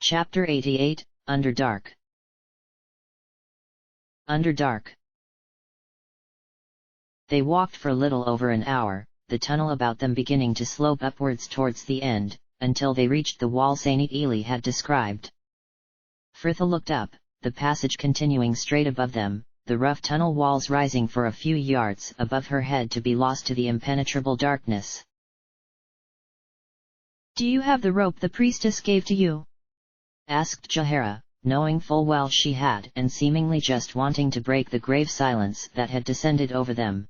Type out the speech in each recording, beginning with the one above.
Chapter 88, Underdark. Underdark. They walked for little over an hour, the tunnel about them beginning to slope upwards towards the end, until they reached the wall Saint Ely had described. Fritha looked up, the passage continuing straight above them, the rough tunnel walls rising for a few yards above her head to be lost to the impenetrable darkness. "Do you have the rope the priestess gave to you?" asked Jaehaera, knowing full well she had and seemingly just wanting to break the grave silence that had descended over them.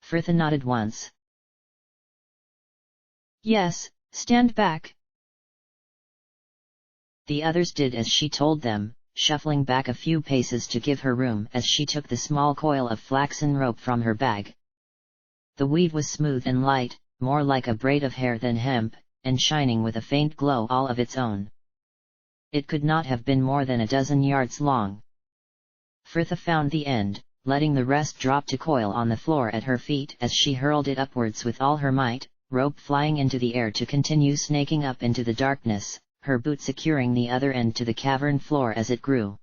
Fritha nodded once. "Yes, stand back." The others did as she told them, shuffling back a few paces to give her room as she took the small coil of flaxen rope from her bag. The weave was smooth and light, more like a braid of hair than hemp, and shining with a faint glow all of its own. It could not have been more than a dozen yards long. Fritha found the end, letting the rest drop to coil on the floor at her feet as she hurled it upwards with all her might, rope flying into the air to continue snaking up into the darkness, her boot securing the other end to the cavern floor as it grew.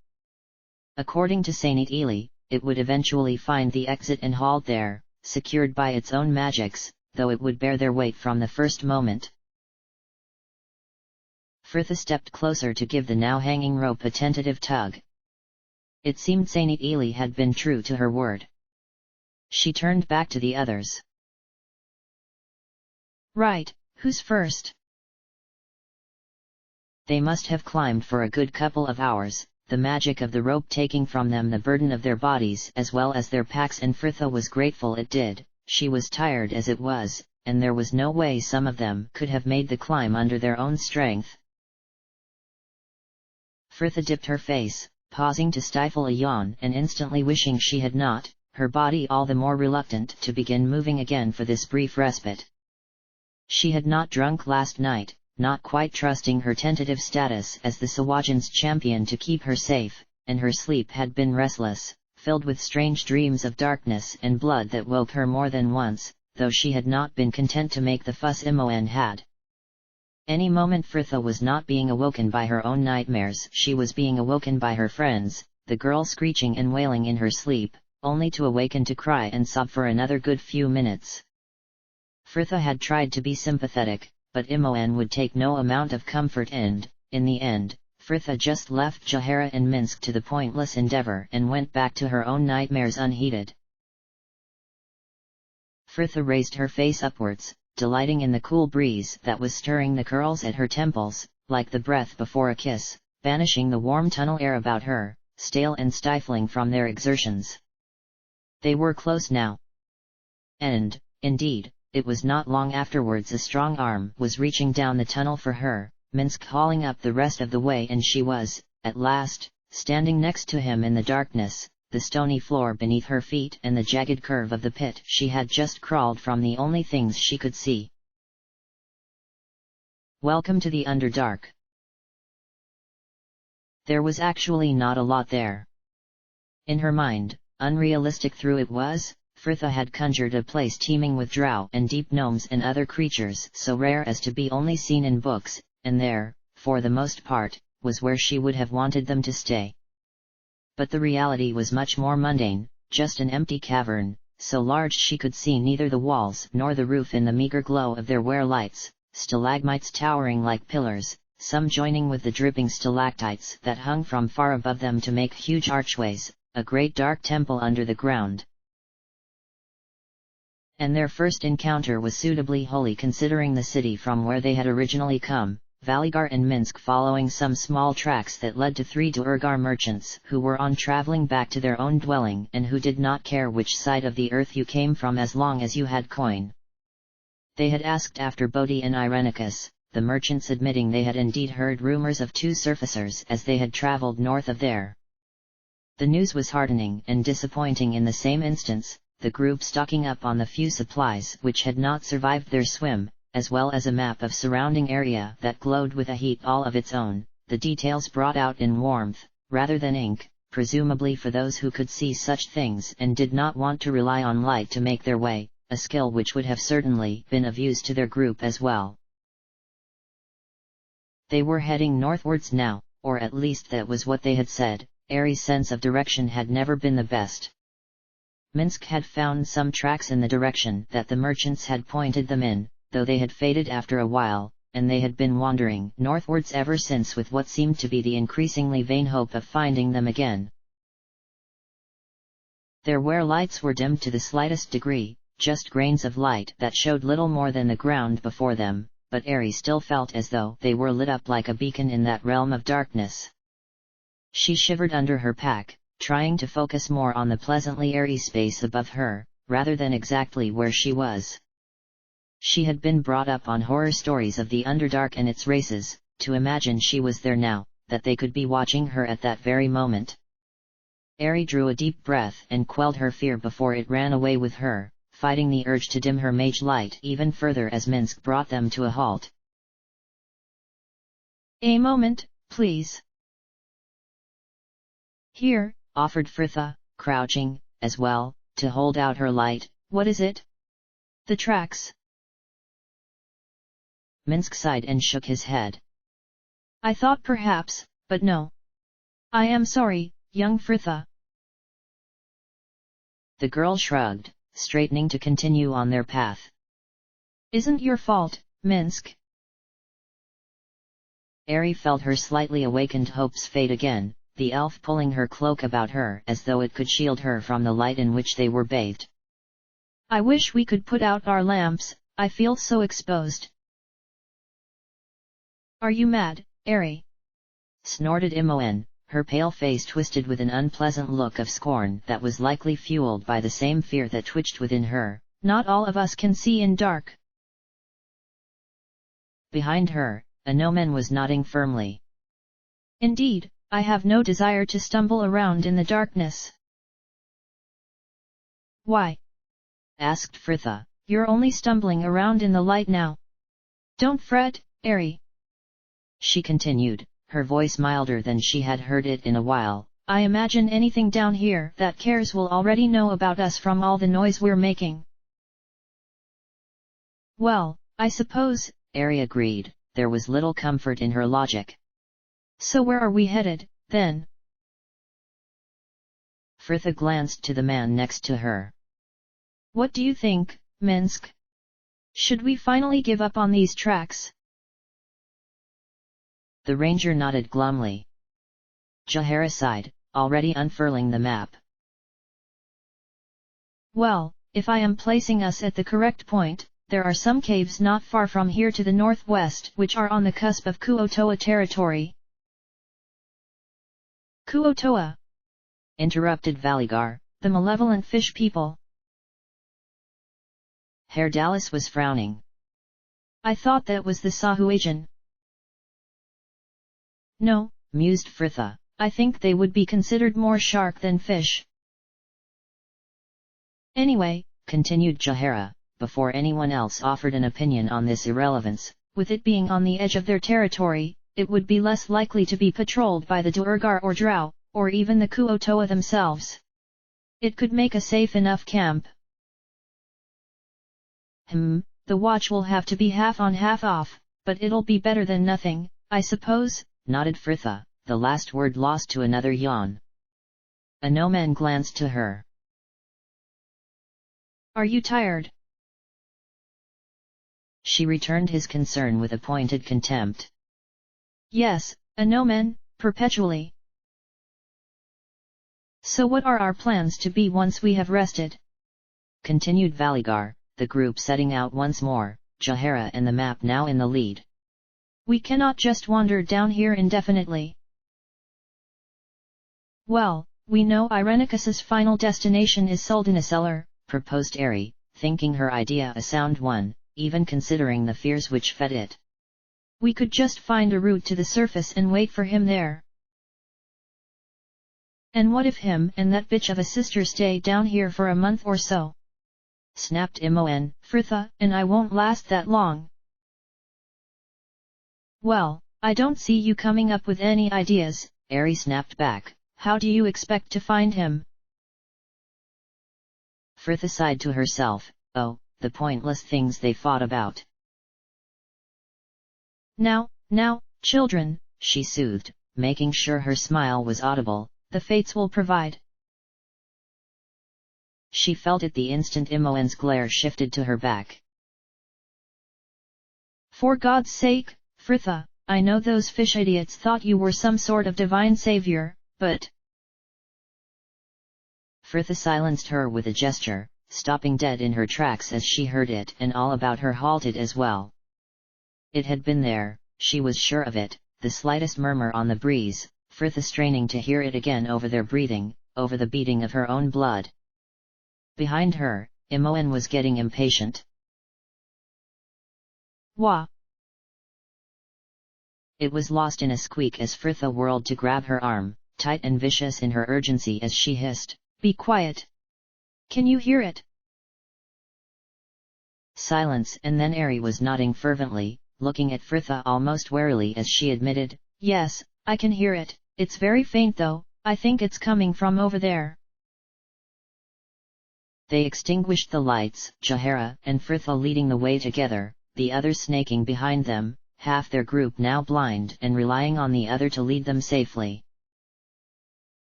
According to Saint Ely, it would eventually find the exit and halt there, secured by its own magics, though it would bear their weight from the first moment. Fritha stepped closer to give the now hanging rope a tentative tug. It seemed Saint Ely had been true to her word. She turned back to the others. "Right, who's first?" They must have climbed for a good couple of hours, the magic of the rope taking from them the burden of their bodies as well as their packs, and Fritha was grateful it did. She was tired as it was, and there was no way some of them could have made the climb under their own strength. Fritha dipped her face, pausing to stifle a yawn and instantly wishing she had not, her body all the more reluctant to begin moving again for this brief respite. She had not drunk last night, not quite trusting her tentative status as the Sahuagin's champion to keep her safe, and her sleep had been restless, filled with strange dreams of darkness and blood that woke her more than once, though she had not been content to make the fuss Imoen had. Any moment Fritha was not being awoken by her own nightmares, she was being awoken by her friends, the girl screeching and wailing in her sleep, only to awaken to cry and sob for another good few minutes. Fritha had tried to be sympathetic, but Imoen would take no amount of comfort and, in the end, Fritha just left Jaehaera and Minsk to the pointless endeavor and went back to her own nightmares unheeded. Fritha raised her face upwards, delighting in the cool breeze that was stirring the curls at her temples, like the breath before a kiss, banishing the warm tunnel air about her, stale and stifling from their exertions. They were close now. And, indeed, it was not long afterwards a strong arm was reaching down the tunnel for her, Minsk hauling up the rest of the way, and she was, at last, standing next to him in the darkness, the stony floor beneath her feet and the jagged curve of the pit she had just crawled from, the only things she could see. "Welcome to the Underdark." There was actually not a lot there. In her mind, unrealistic though it was, Fritha had conjured a place teeming with drow and deep gnomes and other creatures so rare as to be only seen in books, and there, for the most part, was where she would have wanted them to stay. But the reality was much more mundane, just an empty cavern, so large she could see neither the walls nor the roof in the meager glow of their wear-lights, stalagmites towering like pillars, some joining with the dripping stalactites that hung from far above them to make huge archways, a great dark temple under the ground. And their first encounter was suitably holy considering the city from where they had originally come, Valigar and Minsk following some small tracks that led to 3 Duergar merchants who were on traveling back to their own dwelling and who did not care which side of the earth you came from as long as you had coin. They had asked after Bodhi and Irenicus, the merchants admitting they had indeed heard rumors of 2 surfacers as they had traveled north of there. The news was heartening and disappointing in the same instance, the group stocking up on the few supplies which had not survived their swim, as well as a map of surrounding area that glowed with a heat all of its own, the details brought out in warmth, rather than ink, presumably for those who could see such things and did not want to rely on light to make their way, a skill which would have certainly been of use to their group as well. They were heading northwards now, or at least that was what they had said. Ari's sense of direction had never been the best. Minsk had found some tracks in the direction that the merchants had pointed them in, though they had faded after a while, and they had been wandering northwards ever since with what seemed to be the increasingly vain hope of finding them again. Their lights were dimmed to the slightest degree, just grains of light that showed little more than the ground before them, but Ari still felt as though they were lit up like a beacon in that realm of darkness. She shivered under her pack, trying to focus more on the pleasantly airy space above her, rather than exactly where she was. She had been brought up on horror stories of the Underdark and its races, to imagine she was there now, that they could be watching her at that very moment. Ari drew a deep breath and quelled her fear before it ran away with her, fighting the urge to dim her mage light even further as Minsk brought them to a halt. "A moment, please." "Here," offered Fritha, crouching, as well, to hold out her light. "What is it?" "The tracks." Minsk sighed and shook his head. "I thought perhaps, but no. I am sorry, young Fritha." The girl shrugged, straightening to continue on their path. "Isn't your fault, Minsk." Ari felt her slightly awakened hopes fade again, the elf pulling her cloak about her as though it could shield her from the light in which they were bathed. "I wish we could put out our lamps, I feel so exposed." "Are you mad, Ari?" snorted Imoen, her pale face twisted with an unpleasant look of scorn that was likely fueled by the same fear that twitched within her. "Not all of us can see in dark." Behind her, a Gnome was nodding firmly. "Indeed, I have no desire to stumble around in the darkness." "Why?" asked Fritha. "You're only stumbling around in the light now. Don't fret, Ari," she continued, her voice milder than she had heard it in a while. "I imagine anything down here that cares will already know about us from all the noise we're making." "Well, I suppose," Ari agreed. There was little comfort in her logic. "So where are we headed, then?" Fritha glanced to the man next to her. "What do you think, Minsk? Should we finally give up on these tracks?" The ranger nodded glumly. Jaehaera sighed, already unfurling the map. "Well, if I am placing us at the correct point, there are some caves not far from here to the northwest which are on the cusp of Kuo-toa territory." "Kuo-toa?" interrupted Valigar. "The malevolent fish people." Herr Dallas was frowning. "I thought that was the Sahuagin." "No," mused Fritha. "I think they would be considered more shark than fish." "Anyway," continued Jaehaera, before anyone else offered an opinion on this irrelevance, "with it being on the edge of their territory, it would be less likely to be patrolled by the Duergar or Drow, or even the Kuo-toa themselves. It could make a safe enough camp." "The watch will have to be half on half off, but it'll be better than nothing, I suppose," nodded Fritha, the last word lost to another yawn. A Gnome glanced to her. "Are you tired?" She returned his concern with a pointed contempt. "Yes, a Gnome, perpetually." "So what are our plans to be once we have rested?" continued Valigar, the group setting out once more, Jaehaera and the map now in the lead. "We cannot just wander down here indefinitely." "Well, we know Irenicus's final destination is Suldanisseller," proposed Ari, thinking her idea a sound one, even considering the fears which fed it. "We could just find a route to the surface and wait for him there." "And what if him and that bitch of a sister stay down here for a month or so?" snapped Imoen. "Fritha and I won't last that long." "Well, I don't see you coming up with any ideas," Ari snapped back. "How do you expect to find him?" Fritha sighed to herself. Oh, the pointless things they fought about. Now, Children, she soothed, making sure her smile was audible, the fates will provide. She felt it the instant Imoen's glare shifted to her back. For God's sake, Fritha, I know those fish idiots thought you were some sort of divine savior, but... Fritha silenced her with a gesture, stopping dead in her tracks as she heard it, and all about her halted as well. It had been there, she was sure of it, the slightest murmur on the breeze, Fritha straining to hear it again over their breathing, over the beating of her own blood. Behind her, Imoen was getting impatient. Wah! It was lost in a squeak as Fritha whirled to grab her arm, tight and vicious in her urgency as she hissed, "Be quiet! Can you hear it?" Silence, and then Ari was nodding fervently, looking at Fritha almost warily as she admitted, "Yes, I can hear it, it's very faint though, I think it's coming from over there." They extinguished the lights, Jaehaera and Fritha leading the way together, the others snaking behind them, half their group now blind and relying on the other to lead them safely.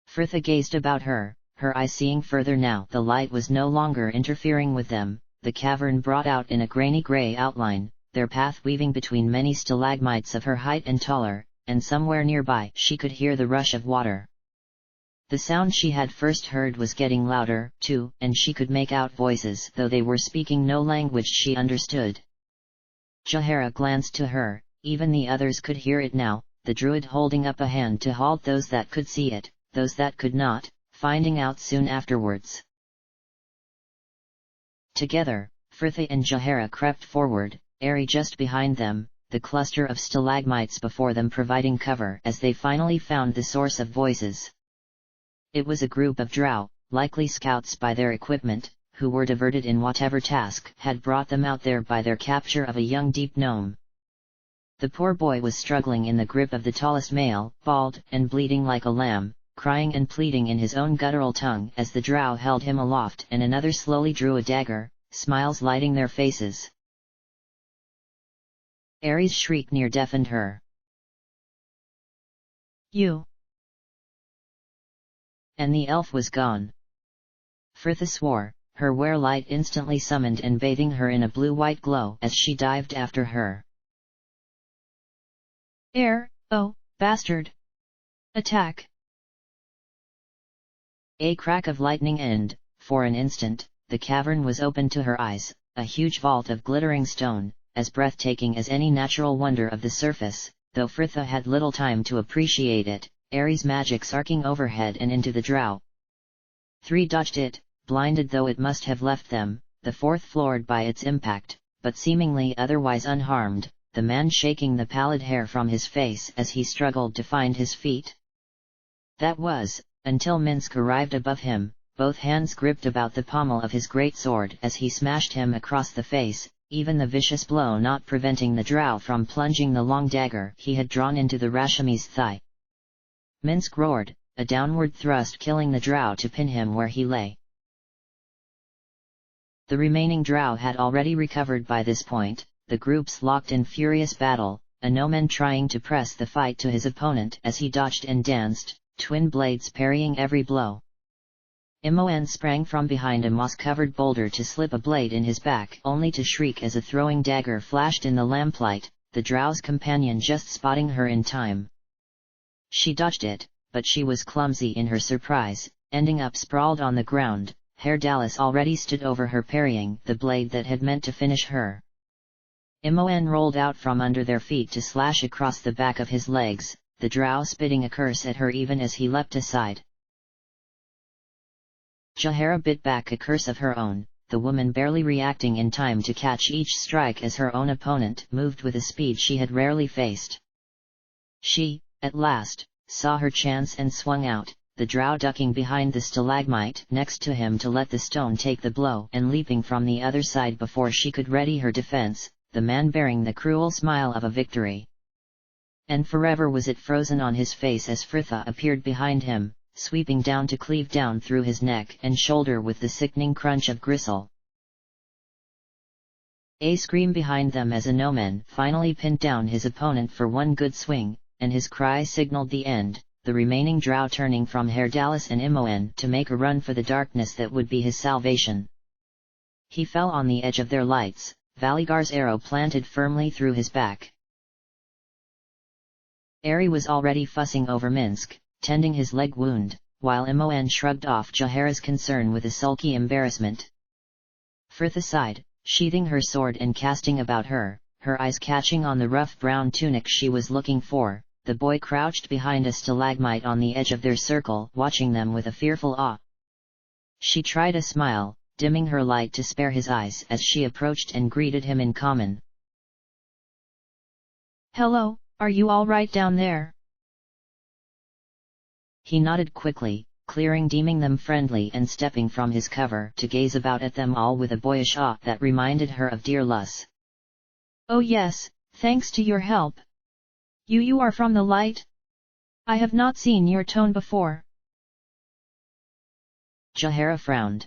Fritha gazed about her, her eye seeing further now. The light was no longer interfering with them, the cavern brought out in a grainy grey outline, their path weaving between many stalagmites of her height and taller, and somewhere nearby she could hear the rush of water. The sound she had first heard was getting louder, too, and she could make out voices, though they were speaking no language she understood. Jaehaera glanced to her, even the others could hear it now, the druid holding up a hand to halt those that could see it, those that could not, finding out soon afterwards. Together, Fritha and Jaehaera crept forward, Ari just behind them, the cluster of stalagmites before them providing cover as they finally found the source of voices. It was a group of Drow, likely scouts by their equipment, who were diverted in whatever task had brought them out there by their capture of a young deep gnome. The poor boy was struggling in the grip of the tallest male, bald and bleeding like a lamb, crying and pleading in his own guttural tongue as the Drow held him aloft and another slowly drew a dagger, smiles lighting their faces. Ari's shriek near deafened her. "You!" And the elf was gone. Fritha swore, her wear-light instantly summoned and bathing her in a blue-white glow as she dived after her. Oh, bastard! Attack!" A crack of lightning and, for an instant, the cavern was opened to her eyes, a huge vault of glittering stone, as breathtaking as any natural wonder of the surface, though Fritha had little time to appreciate it, Ari's magic arcing overhead and into the Drow. 3 dodged it, blinded though it must have left them, the 4th floored by its impact, but seemingly otherwise unharmed, the man shaking the pallid hair from his face as he struggled to find his feet. That was, until Minsc arrived above him, both hands gripped about the pommel of his great sword as he smashed him across the face, even the vicious blow not preventing the Drow from plunging the long dagger he had drawn into the Rashami's thigh. Minsc roared, a downward thrust killing the Drow to pin him where he lay. The remaining Drow had already recovered by this point, the groups locked in furious battle, a Gnome trying to press the fight to his opponent as he dodged and danced, twin blades parrying every blow. Imoen sprang from behind a moss-covered boulder to slip a blade in his back only to shriek as a throwing dagger flashed in the lamplight, the Drow's companion just spotting her in time. She dodged it, but she was clumsy in her surprise, ending up sprawled on the ground. Herr Dallas already stood over her parrying the blade that had meant to finish her. Imoen rolled out from under their feet to slash across the back of his legs, the Drow spitting a curse at her even as he leapt aside. Jaehaera bit back a curse of her own, the woman barely reacting in time to catch each strike as her own opponent moved with a speed she had rarely faced. She, at last, saw her chance and swung out, the Drow ducking behind the stalagmite next to him to let the stone take the blow and leaping from the other side before she could ready her defense, the man bearing the cruel smile of a victory. And forever was it frozen on his face as Fritha appeared behind him, sweeping down to cleave down through his neck and shoulder with the sickening crunch of gristle. A scream behind them as a Gnome finally pinned down his opponent for one good swing, and his cry signaled the end, the remaining Drow turning from Herdalis and Imoen to make a run for the darkness that would be his salvation. He fell on the edge of their lights, Valigar's arrow planted firmly through his back. Ari was already fussing over Minsk, tending his leg wound, while Imoen shrugged off Jahara's concern with a sulky embarrassment. Fritha sighed, sheathing her sword and casting about her, her eyes catching on the rough brown tunic she was looking for. The boy crouched behind a stalagmite on the edge of their circle, watching them with a fearful awe. She tried a smile, dimming her light to spare his eyes as she approached and greeted him in common. "Hello, are you all right down there?" He nodded quickly, deeming them friendly and stepping from his cover to gaze about at them all with a boyish awe that reminded her of dear Lus. "Oh yes, thanks to your help. You are from the light? I have not seen your tone before." Jahara frowned.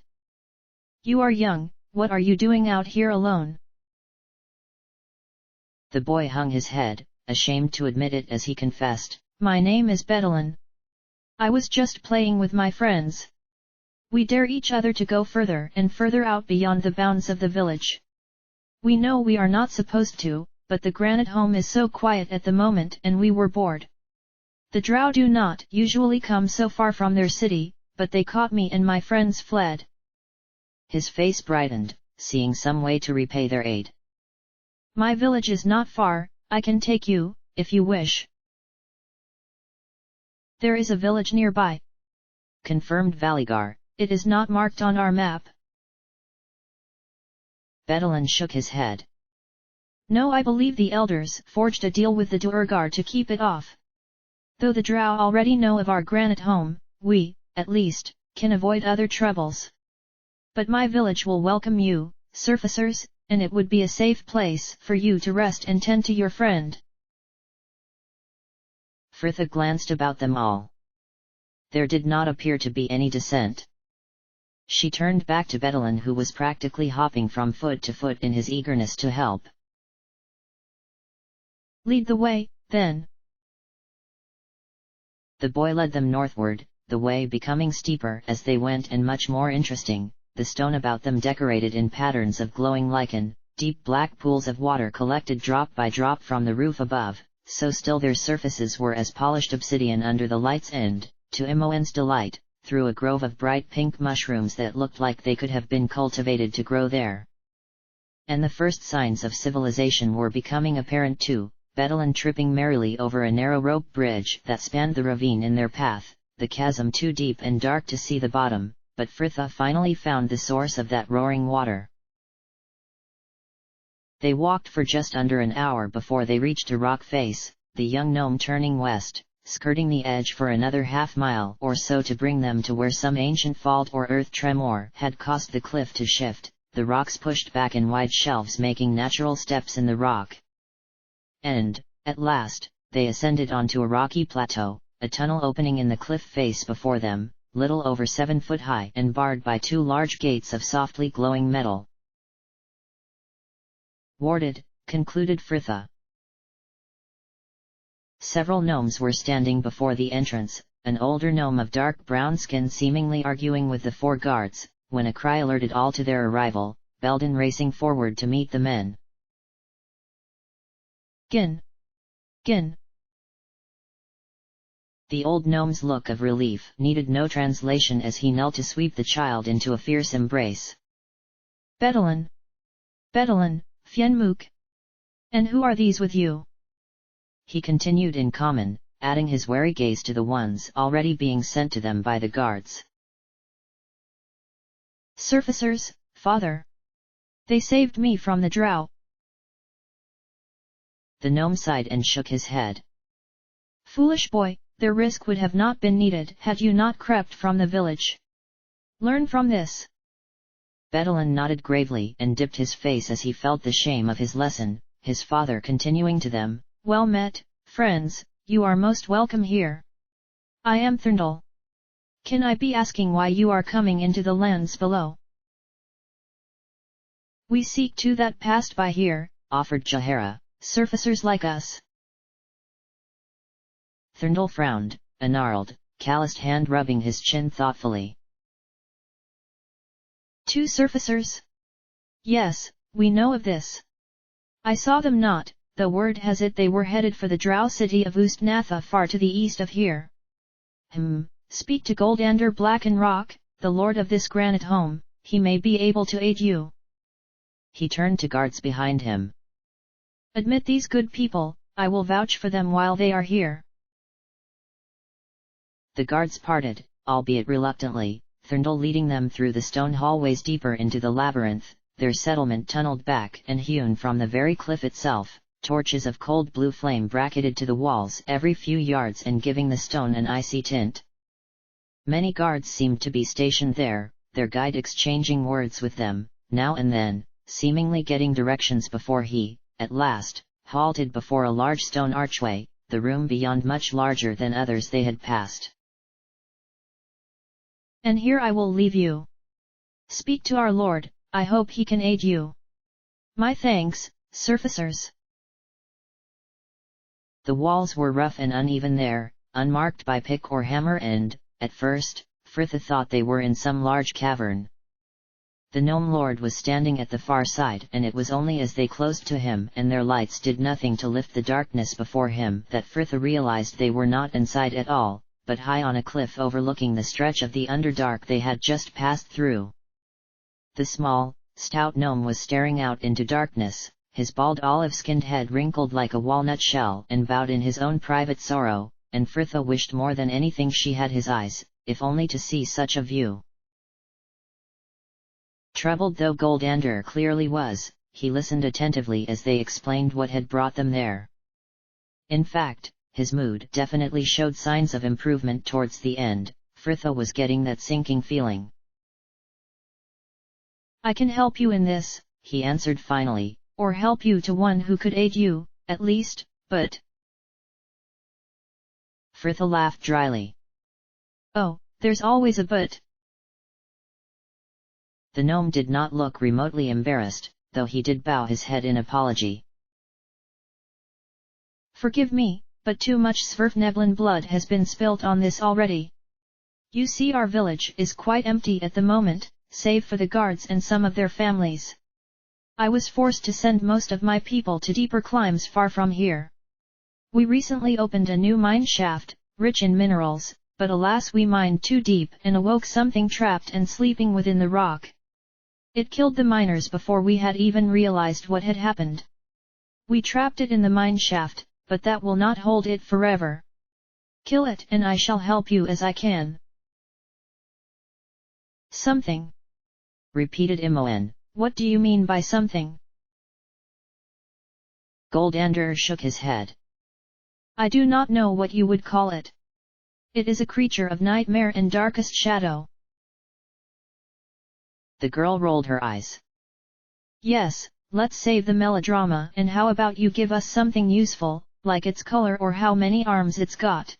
"You are young, what are you doing out here alone?" The boy hung his head, ashamed to admit it as he confessed, "My name is Bedalin. I was just playing with my friends. We dare each other to go further and further out beyond the bounds of the village. We know we are not supposed to, but the granite home is so quiet at the moment and we were bored. The Drow do not usually come so far from their city, but they caught me and my friends fled." His face brightened, seeing some way to repay their aid. "My village is not far, I can take you, if you wish." "There is a village nearby," confirmed Valigar. "It is not marked on our map." Bedalin shook his head. "No, I believe the elders forged a deal with the Duergar to keep it off. Though the Drow already know of our granite home, we, at least, can avoid other troubles. But my village will welcome you, surfacers, and it would be a safe place for you to rest and tend to your friend." Fritha glanced about them all. There did not appear to be any dissent. She turned back to Bedalin, who was practically hopping from foot to foot in his eagerness to help. "Lead the way, then." The boy led them northward, the way becoming steeper as they went and much more interesting, the stone about them decorated in patterns of glowing lichen, deep black pools of water collected drop by drop from the roof above, so still their surfaces were as polished obsidian under the light's end, to Imoen's delight, through a grove of bright pink mushrooms that looked like they could have been cultivated to grow there. And the first signs of civilization were becoming apparent too. Bedalin tripping merrily over a narrow rope bridge that spanned the ravine in their path, the chasm too deep and dark to see the bottom, but Fritha finally found the source of that roaring water. They walked for just under an hour before they reached a rock face, the young gnome turning west, skirting the edge for another half-mile or so to bring them to where some ancient fault or earth tremor had caused the cliff to shift, the rocks pushed back in wide shelves making natural steps in the rock. And, at last, they ascended onto a rocky plateau, a tunnel opening in the cliff face before them, little over 7 foot high and barred by 2 large gates of softly glowing metal. "Warded," concluded Fritha. Several gnomes were standing before the entrance, an older gnome of dark brown skin seemingly arguing with the 4 guards, when a cry alerted all to their arrival, Belden racing forward to meet the men. "Gin! Gin!" The old gnome's look of relief needed no translation as he knelt to sweep the child into a fierce embrace. "Bedalin! Bedalin, Fienmook! And who are these with you?" He continued in common, adding his wary gaze to the ones already being sent to them by the guards. "Surfacers, father! They saved me from the Drow." The gnome sighed and shook his head. "Foolish boy, their risk would have not been needed had you not crept from the village. Learn from this." Bedalin nodded gravely and dipped his face as he felt the shame of his lesson, his father continuing to them, "Well met, friends, you are most welcome here. I am Thurndal. Can I be asking why you are coming into the lands below?" We seek too that passed by here, offered Jahara, surfacers like us. Thurndal frowned, a gnarled, calloused hand rubbing his chin thoughtfully. 2 surfacers? Yes, we know of this. I saw them not, though word has it they were headed for the Drow city of Ustnatha far to the east of here. Speak to Goldander Black and Rock, the lord of this granite home, he may be able to aid you. He turned to guards behind him. Admit these good people, I will vouch for them while they are here. The guards parted, albeit reluctantly, Thurndal leading them through the stone hallways deeper into the labyrinth, their settlement tunneled back and hewn from the very cliff itself, torches of cold blue flame bracketed to the walls every few yards and giving the stone an icy tint. Many guards seemed to be stationed there, their guide exchanging words with them, now and then, seemingly getting directions before he, at last, halted before a large stone archway, the room beyond much larger than others they had passed. And here I will leave you. Speak to our lord, I hope he can aid you. My thanks, surfacers. The walls were rough and uneven there, unmarked by pick or hammer and, at first, Fritha thought they were in some large cavern. The Gnome Lord was standing at the far side and it was only as they closed to him and their lights did nothing to lift the darkness before him that Fritha realized they were not inside at all, but high on a cliff overlooking the stretch of the Underdark they had just passed through. The small, stout gnome was staring out into darkness, his bald olive-skinned head wrinkled like a walnut shell and bowed in his own private sorrow, and Fritha wished more than anything she had his eyes, if only to see such a view. Troubled though Goldander clearly was, he listened attentively as they explained what had brought them there. In fact, his mood definitely showed signs of improvement towards the end. Fritha was getting that sinking feeling. I can help you in this, he answered finally, or help you to one who could aid you, at least, but... Fritha laughed dryly. Oh, there's always a but. The gnome did not look remotely embarrassed, though he did bow his head in apology. Forgive me, but too much Svirfneblin blood has been spilt on this already. You see our village is quite empty at the moment, save for the guards and some of their families. I was forced to send most of my people to deeper climes far from here. We recently opened a new mine shaft, rich in minerals, but alas we mined too deep and awoke something trapped and sleeping within the rock. It killed the miners before we had even realized what had happened. We trapped it in the mine shaft, but that will not hold it forever. Kill it and I shall help you as I can. Something? Repeated Imoen. What do you mean by something? Goldander shook his head. I do not know what you would call it. It is a creature of nightmare and darkest shadow. The girl rolled her eyes. Yes, let's save the melodrama and how about you give us something useful, like its color or how many arms it's got.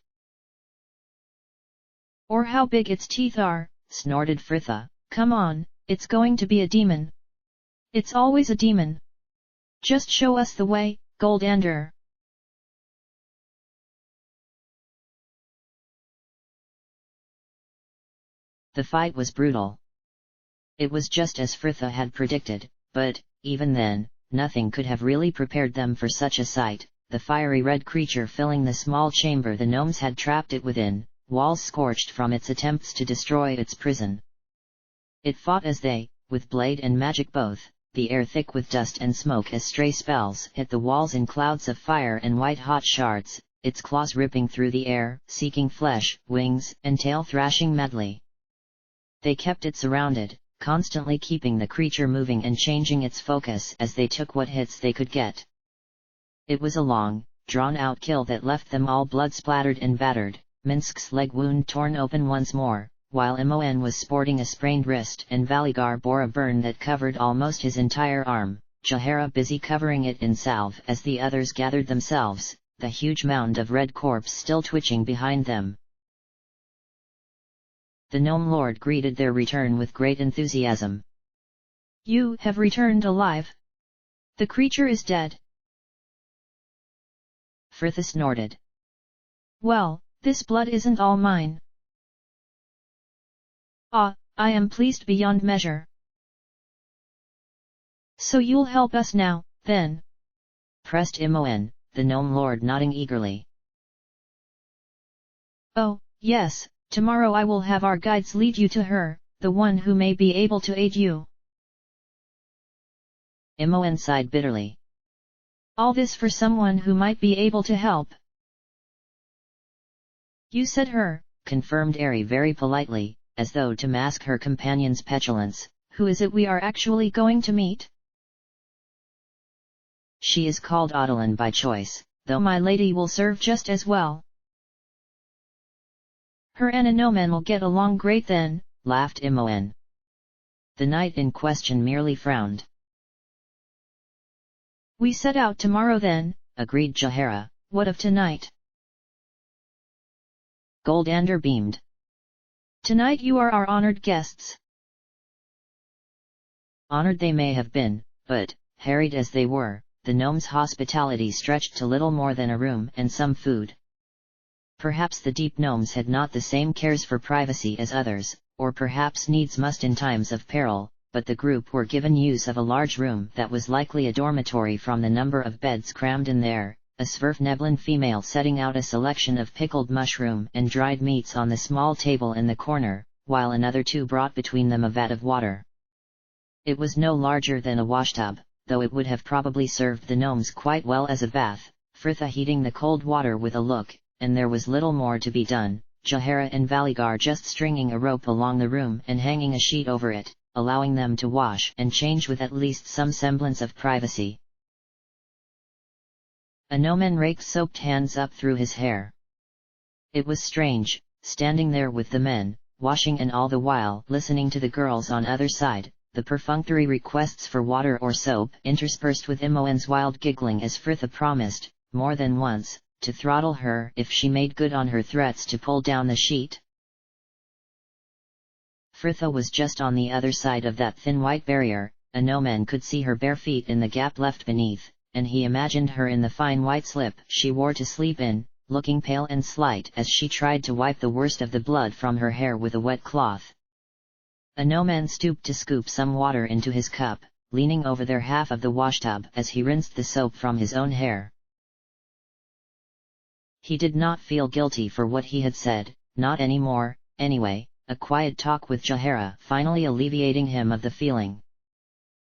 Or how big its teeth are, snorted Fritha. Come on, it's going to be a demon. It's always a demon. Just show us the way, Goldander. The fight was brutal. It was just as Fritha had predicted, but, even then, nothing could have really prepared them for such a sight, the fiery red creature filling the small chamber the gnomes had trapped it within, walls scorched from its attempts to destroy its prison. It fought as they, with blade and magic both, the air thick with dust and smoke as stray spells hit the walls in clouds of fire and white-hot shards, its claws ripping through the air, seeking flesh, wings, and tail thrashing madly. They kept it surrounded, constantly keeping the creature moving and changing its focus as they took what hits they could get. It was a long, drawn-out kill that left them all blood-splattered and battered, Minsk's leg wound torn open once more, while Imoen was sporting a sprained wrist and Valigar bore a burn that covered almost his entire arm, Jahara busy covering it in salve as the others gathered themselves, the huge mound of red corpse still twitching behind them. The Gnome Lord greeted their return with great enthusiasm. You have returned alive. The creature is dead. Fritha snorted. Well, this blood isn't all mine. Ah, I am pleased beyond measure. So you'll help us now, then? Pressed Imoen, the gnome lord, nodding eagerly. Oh, yes, tomorrow I will have our guides lead you to her, the one who may be able to aid you. Imoen sighed bitterly. All this for someone who might be able to help. You said her, confirmed Ari very politely, as though to mask her companion's petulance. Who is it we are actually going to meet? She is called Adeline by choice, though my lady will serve just as well. Her and a Gnome will get along great then, laughed Imoen. The knight in question merely frowned. We set out tomorrow then, agreed Jaehaera. What of tonight? Goldander beamed. Tonight you are our honored guests. Honored they may have been, but, harried as they were, the gnome's hospitality stretched to little more than a room and some food. Perhaps the deep gnomes had not the same cares for privacy as others, or perhaps needs must in times of peril, but the group were given use of a large room that was likely a dormitory from the number of beds crammed in there, a Sverfneblin female setting out a selection of pickled mushroom and dried meats on the small table in the corner, while another two brought between them a vat of water. It was no larger than a washtub, though it would have probably served the gnomes quite well as a bath, Fritha heating the cold water with a look, and there was little more to be done, Jaehaera and Valigar just stringing a rope along the room and hanging a sheet over it, allowing them to wash and change with at least some semblance of privacy. A gnome raked soaked hands up through his hair. It was strange, standing there with the men, washing and all the while listening to the girls on other side, the perfunctory requests for water or soap interspersed with Imoen's wild giggling as Fritha promised, more than once, to throttle her if she made good on her threats to pull down the sheet. Fritha was just on the other side of that thin white barrier, a gnome could see her bare feet in the gap left beneath, and he imagined her in the fine white slip she wore to sleep in, looking pale and slight as she tried to wipe the worst of the blood from her hair with a wet cloth. A gnome stooped to scoop some water into his cup, leaning over their half of the washtub as he rinsed the soap from his own hair. He did not feel guilty for what he had said, not anymore, anyway, a quiet talk with Jaehaera finally alleviating him of the feeling.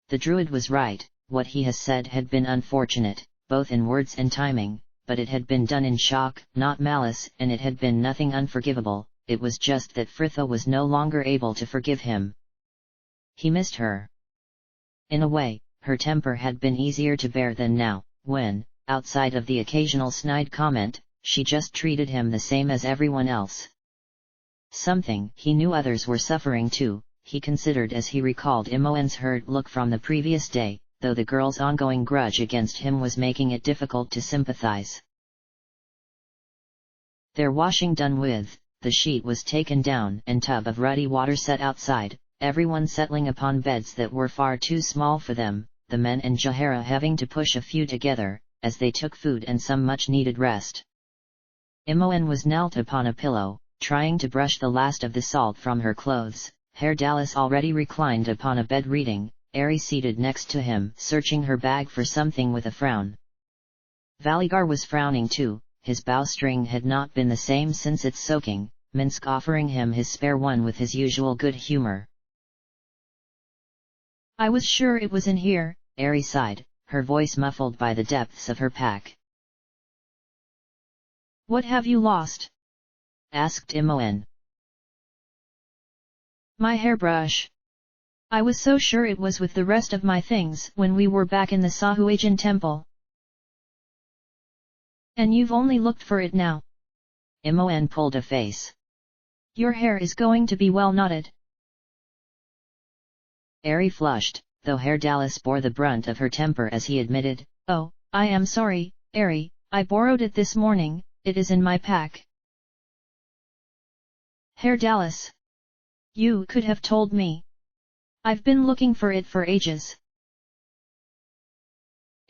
The druid was right, what he has said had been unfortunate, both in words and timing, but it had been done in shock, not malice, and it had been nothing unforgivable. It was just that Fritha was no longer able to forgive him. He missed her. In a way, her temper had been easier to bear than now, when, outside of the occasional snide comment, she just treated him the same as everyone else. Something he knew others were suffering too, he considered as he recalled Imoen's hurt look from the previous day, though the girl's ongoing grudge against him was making it difficult to sympathize. Their washing done with, the sheet was taken down and tub of ruddy water set outside, everyone settling upon beds that were far too small for them, the men and Jaehaera having to push a few together, as they took food and some much-needed rest. Imoen was knelt upon a pillow, trying to brush the last of the salt from her clothes, Dallas already reclined upon a bed reading, Ari seated next to him searching her bag for something with a frown. Valigar was frowning too, his bowstring had not been the same since its soaking, Minsk offering him his spare one with his usual good humor. I was sure it was in here, Ari sighed, her voice muffled by the depths of her pack. What have you lost? Asked Imoen. My hairbrush. I was so sure it was with the rest of my things when we were back in the Sahuagin temple. And you've only looked for it now. Imoen pulled a face. Your hair is going to be well knotted. Ari flushed, though Dallas bore the brunt of her temper as he admitted, Oh, I am sorry, Ari, I borrowed it this morning, it is in my pack. Dallas. You could have told me. I've been looking for it for ages.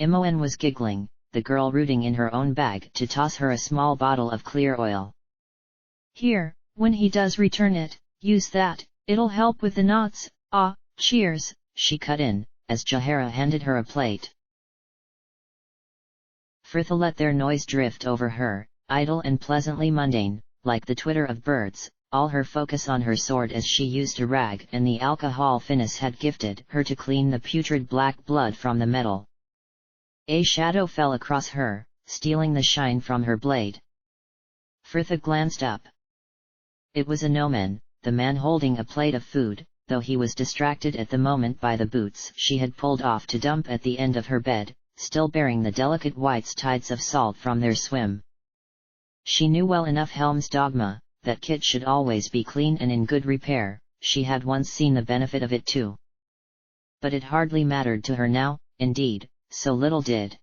Imoen was giggling, the girl rooting in her own bag to toss her a small bottle of clear oil. Here, when he does return it, use that, it'll help with the knots. Ah, cheers, she cut in, as Jaehaera handed her a plate. Fritha let their noise drift over her, idle and pleasantly mundane, like the twitter of birds, all her focus on her sword as she used a rag and the alcohol Finnis had gifted her to clean the putrid black blood from the metal. A shadow fell across her, stealing the shine from her blade. Fritha glanced up. It was a Gnome, the man holding a plate of food, though he was distracted at the moment by the boots she had pulled off to dump at the end of her bed, still bearing the delicate white tides of salt from their swim. She knew well enough Helm's dogma, that kit should always be clean and in good repair. She had once seen the benefit of it too. But it hardly mattered to her now, indeed, so little did.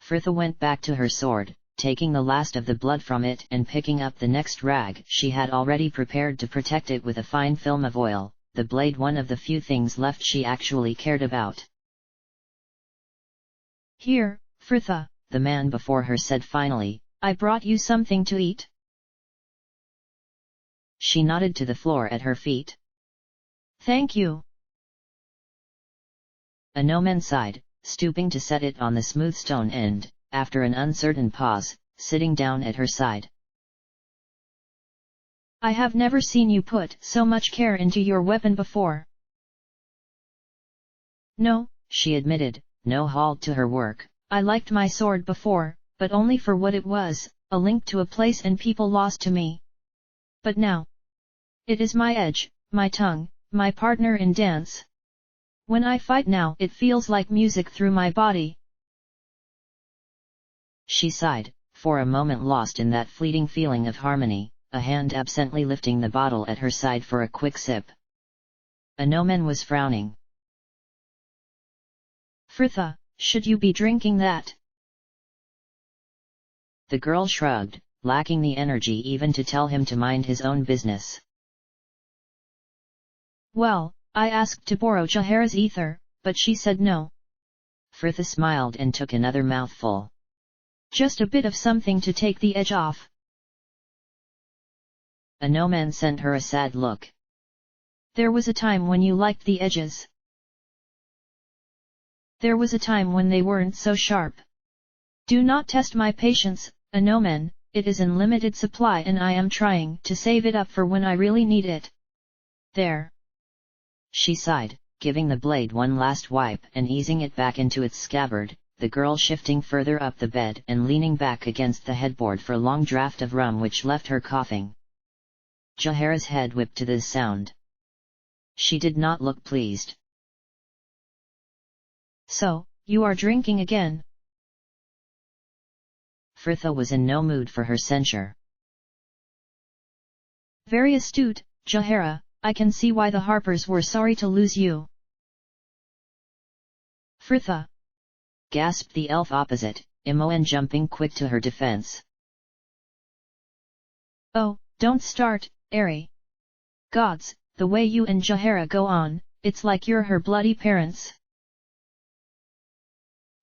Fritha went back to her sword, taking the last of the blood from it and picking up the next rag she had already prepared to protect it with a fine film of oil, the blade one of the few things left she actually cared about. Here, Fritha, the man before her said finally, I brought you something to eat. She nodded to the floor at her feet. Thank you. A Gnome sighed, stooping to set it on the smooth stone end, after an uncertain pause, sitting down at her side. I have never seen you put so much care into your weapon before. No, she admitted, no halt to her work. I liked my sword before, but only for what it was, a link to a place and people lost to me. But now, it is my edge, my tongue, my partner in dance. When I fight now, it feels like music through my body. She sighed, for a moment lost in that fleeting feeling of harmony, a hand absently lifting the bottle at her side for a quick sip. A Gnome was frowning. Fritha, should you be drinking that? The girl shrugged, lacking the energy even to tell him to mind his own business. Well, I asked to borrow Jaehaera's ether, but she said no. Fritha smiled and took another mouthful. Just a bit of something to take the edge off. A Gnome sent her a sad look. There was a time when you liked the edges. There was a time when they weren't so sharp. Do not test my patience, a Gnome, it is in limited supply and I am trying to save it up for when I really need it. There. She sighed, giving the blade one last wipe and easing it back into its scabbard, the girl shifting further up the bed and leaning back against the headboard for a long draught of rum which left her coughing. Jaehaera's head whipped to this sound. She did not look pleased. So, you are drinking again? Fritha was in no mood for her censure. Very astute, Jaehaera, I can see why the Harpers were sorry to lose you. Fritha! Gasped the elf opposite, Imoen jumping quick to her defense. Oh, don't start, Ari. Gods, the way you and Jaehaera go on, it's like you're her bloody parents.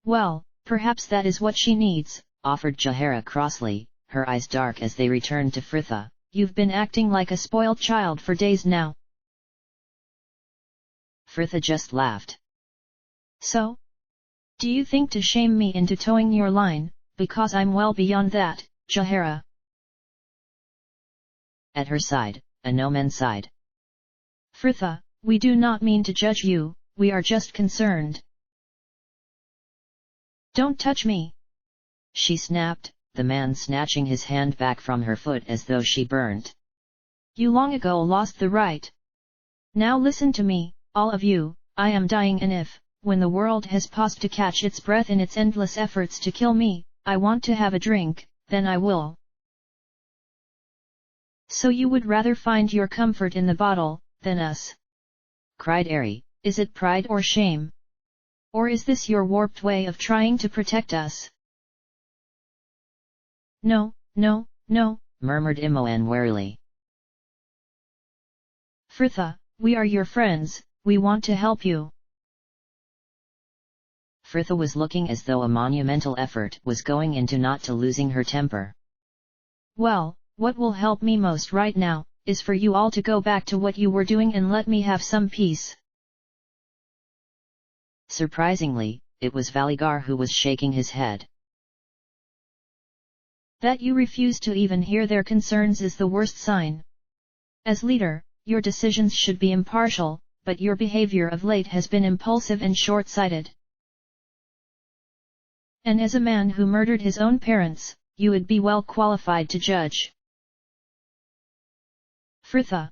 Well, perhaps that is what she needs, offered Jaehaera crossly, her eyes dark as they returned to Fritha. You've been acting like a spoiled child for days now. Fritha just laughed. So? Do you think to shame me into towing your line, because I'm well beyond that, Jaehaera? At her side, a Gnome sighed. Fritha, we do not mean to judge you, we are just concerned. Don't touch me! She snapped, the man snatching his hand back from her foot as though she burnt. You long ago lost the right. Now listen to me, all of you, I am dying and if, when the world has paused to catch its breath in its endless efforts to kill me, I want to have a drink, then I will. So you would rather find your comfort in the bottle, than us? Cried Ari. Is it pride or shame? Or is this your warped way of trying to protect us? No, no, no, murmured Imoen warily. Fritha, we are your friends, we want to help you. Fritha was looking as though a monumental effort was going into not to losing her temper. Well, what will help me most right now, is for you all to go back to what you were doing and let me have some peace. Surprisingly, it was Valigar who was shaking his head. That you refuse to even hear their concerns is the worst sign. As leader, your decisions should be impartial, but your behavior of late has been impulsive and short-sighted. And as a man who murdered his own parents, you would be well qualified to judge. Fritha.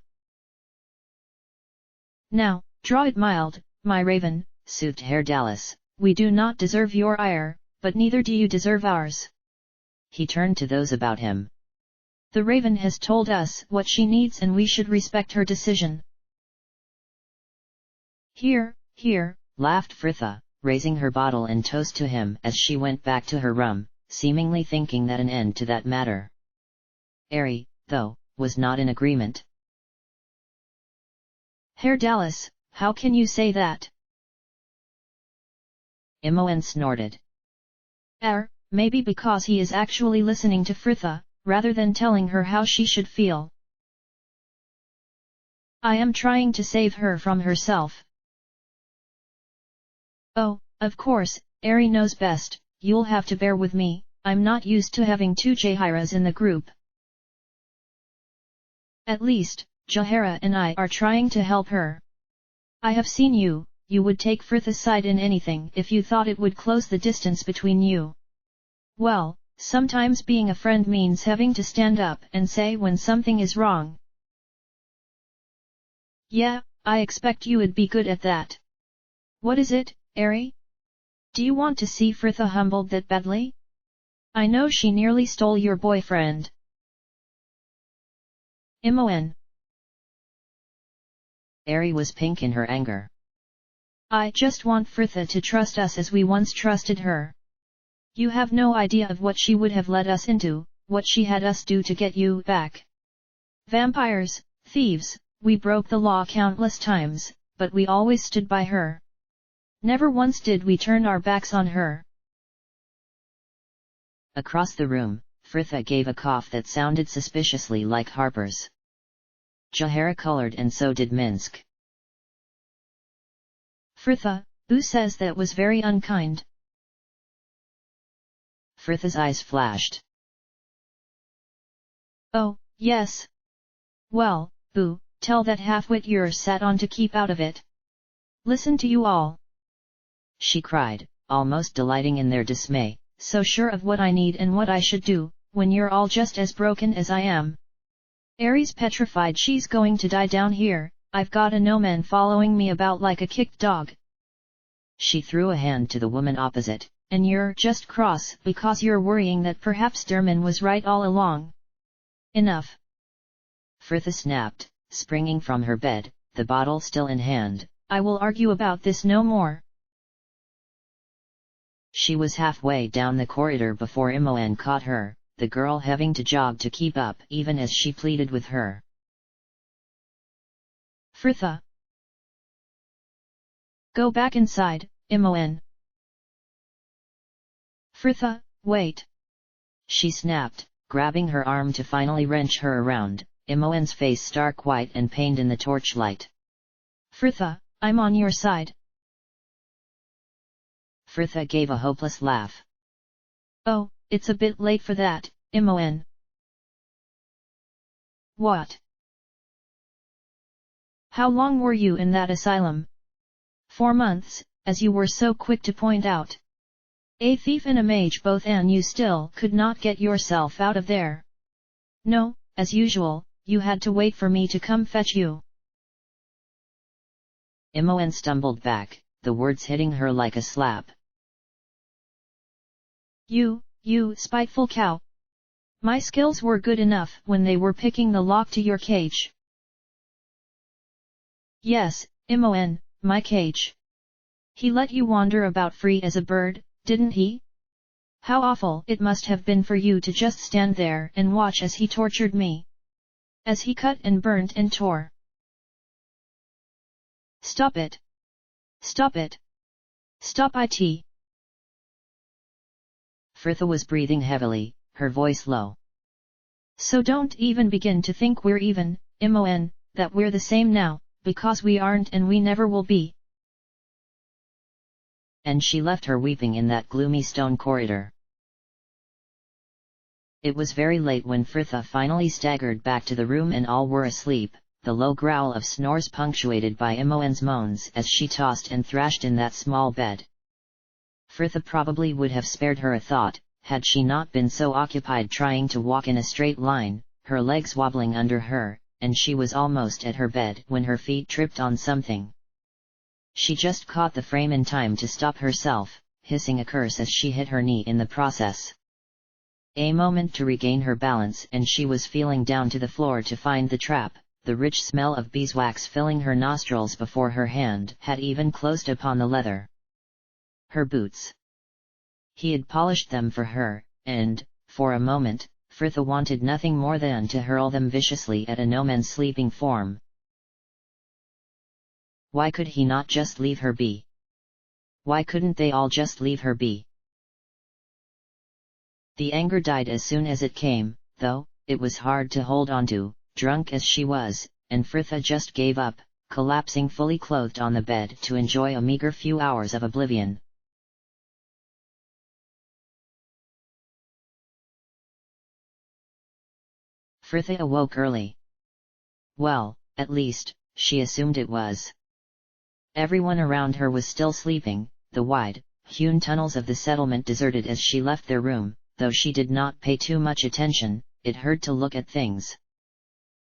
Now, draw it mild, my raven, soothed Herr Dallas. We do not deserve your ire, but neither do you deserve ours. He turned to those about him. The raven has told us what she needs and we should respect her decision. Here, laughed Fritha, raising her bottle and toast to him as she went back to her room, seemingly thinking that an end to that matter. Ari, though, was not in agreement. Herr Dallas, how can you say that? Imoen snorted. Maybe because he is actually listening to Fritha, rather than telling her how she should feel. I am trying to save her from herself. Oh, of course, Ari knows best, you'll have to bear with me, I'm not used to having two Jairas in the group. At least, Jaheira and I are trying to help her. I have seen you would take Fritha's side in anything if you thought it would close the distance between you. Well, sometimes being a friend means having to stand up and say when something is wrong. Yeah, I expect you would be good at that. What is it, Ari? Do you want to see Fritha humbled that badly? I know she nearly stole your boyfriend. Imoen. Ari was pink in her anger. I just want Fritha to trust us as we once trusted her. You have no idea of what she would have led us into, what she had us do to get you back. Vampires, thieves, we broke the law countless times, but we always stood by her. Never once did we turn our backs on her. Across the room, Fritha gave a cough that sounded suspiciously like Harper's. Jaheira colored and so did Minsk. Fritha, who says that was very unkind? Fritha's eyes flashed. Oh, yes. Well, boo, tell that half-wit you're sat on to keep out of it. Listen to you all. She cried, almost delighting in their dismay, so sure of what I need and what I should do, when you're all just as broken as I am. Ari's petrified she's going to die down here, I've got a Gnome following me about like a kicked dog. She threw a hand to the woman opposite. And you're just cross because you're worrying that perhaps Derman was right all along. Enough. Fritha snapped, springing from her bed, the bottle still in hand. I will argue about this no more. She was halfway down the corridor before Imoen caught her, the girl having to jog to keep up even as she pleaded with her. Fritha. Go back inside, Imoen. Fritha, wait. She snapped, grabbing her arm to finally wrench her around, Imoen's face stark white and pained in the torchlight. Fritha, I'm on your side. Fritha gave a hopeless laugh. Oh, it's a bit late for that, Imoen. What? How long were you in that asylum? 4 months, as you were so quick to point out. A thief and a mage both, and you still could not get yourself out of there. No, as usual, you had to wait for me to come fetch you. Imoen stumbled back, the words hitting her like a slap. You spiteful cow. My skills were good enough when they were picking the lock to your cage. Yes, Imoen, my cage. He let you wander about free as a bird, didn't he? How awful it must have been for you to just stand there and watch as he tortured me. As he cut and burnt and tore. Stop it! Stop it! Stop it! Fritha was breathing heavily, her voice low. So don't even begin to think we're even, Mon, that we're the same now, because we aren't and we never will be. And she left her weeping in that gloomy stone corridor. It was very late when Fritha finally staggered back to the room and all were asleep, the low growl of snores punctuated by Mon's moans as she tossed and thrashed in that small bed. Fritha probably would have spared her a thought, had she not been so occupied trying to walk in a straight line, her legs wobbling under her, and she was almost at her bed when her feet tripped on something. She just caught the frame in time to stop herself, hissing a curse as she hit her knee in the process. A moment to regain her balance and she was feeling down to the floor to find the trap, the rich smell of beeswax filling her nostrils before her hand had even closed upon the leather. Her boots. He had polished them for her, and, for a moment, Fritha wanted nothing more than to hurl them viciously at a gnome's sleeping form. Why could he not just leave her be? Why couldn't they all just leave her be? The anger died as soon as it came, though, it was hard to hold on to, drunk as she was, and Fritha just gave up, collapsing fully clothed on the bed to enjoy a meager few hours of oblivion. Fritha awoke early. Well, at least, she assumed it was. Everyone around her was still sleeping, the wide, hewn tunnels of the settlement deserted as she left their room. Though she did not pay too much attention, it hurt to look at things.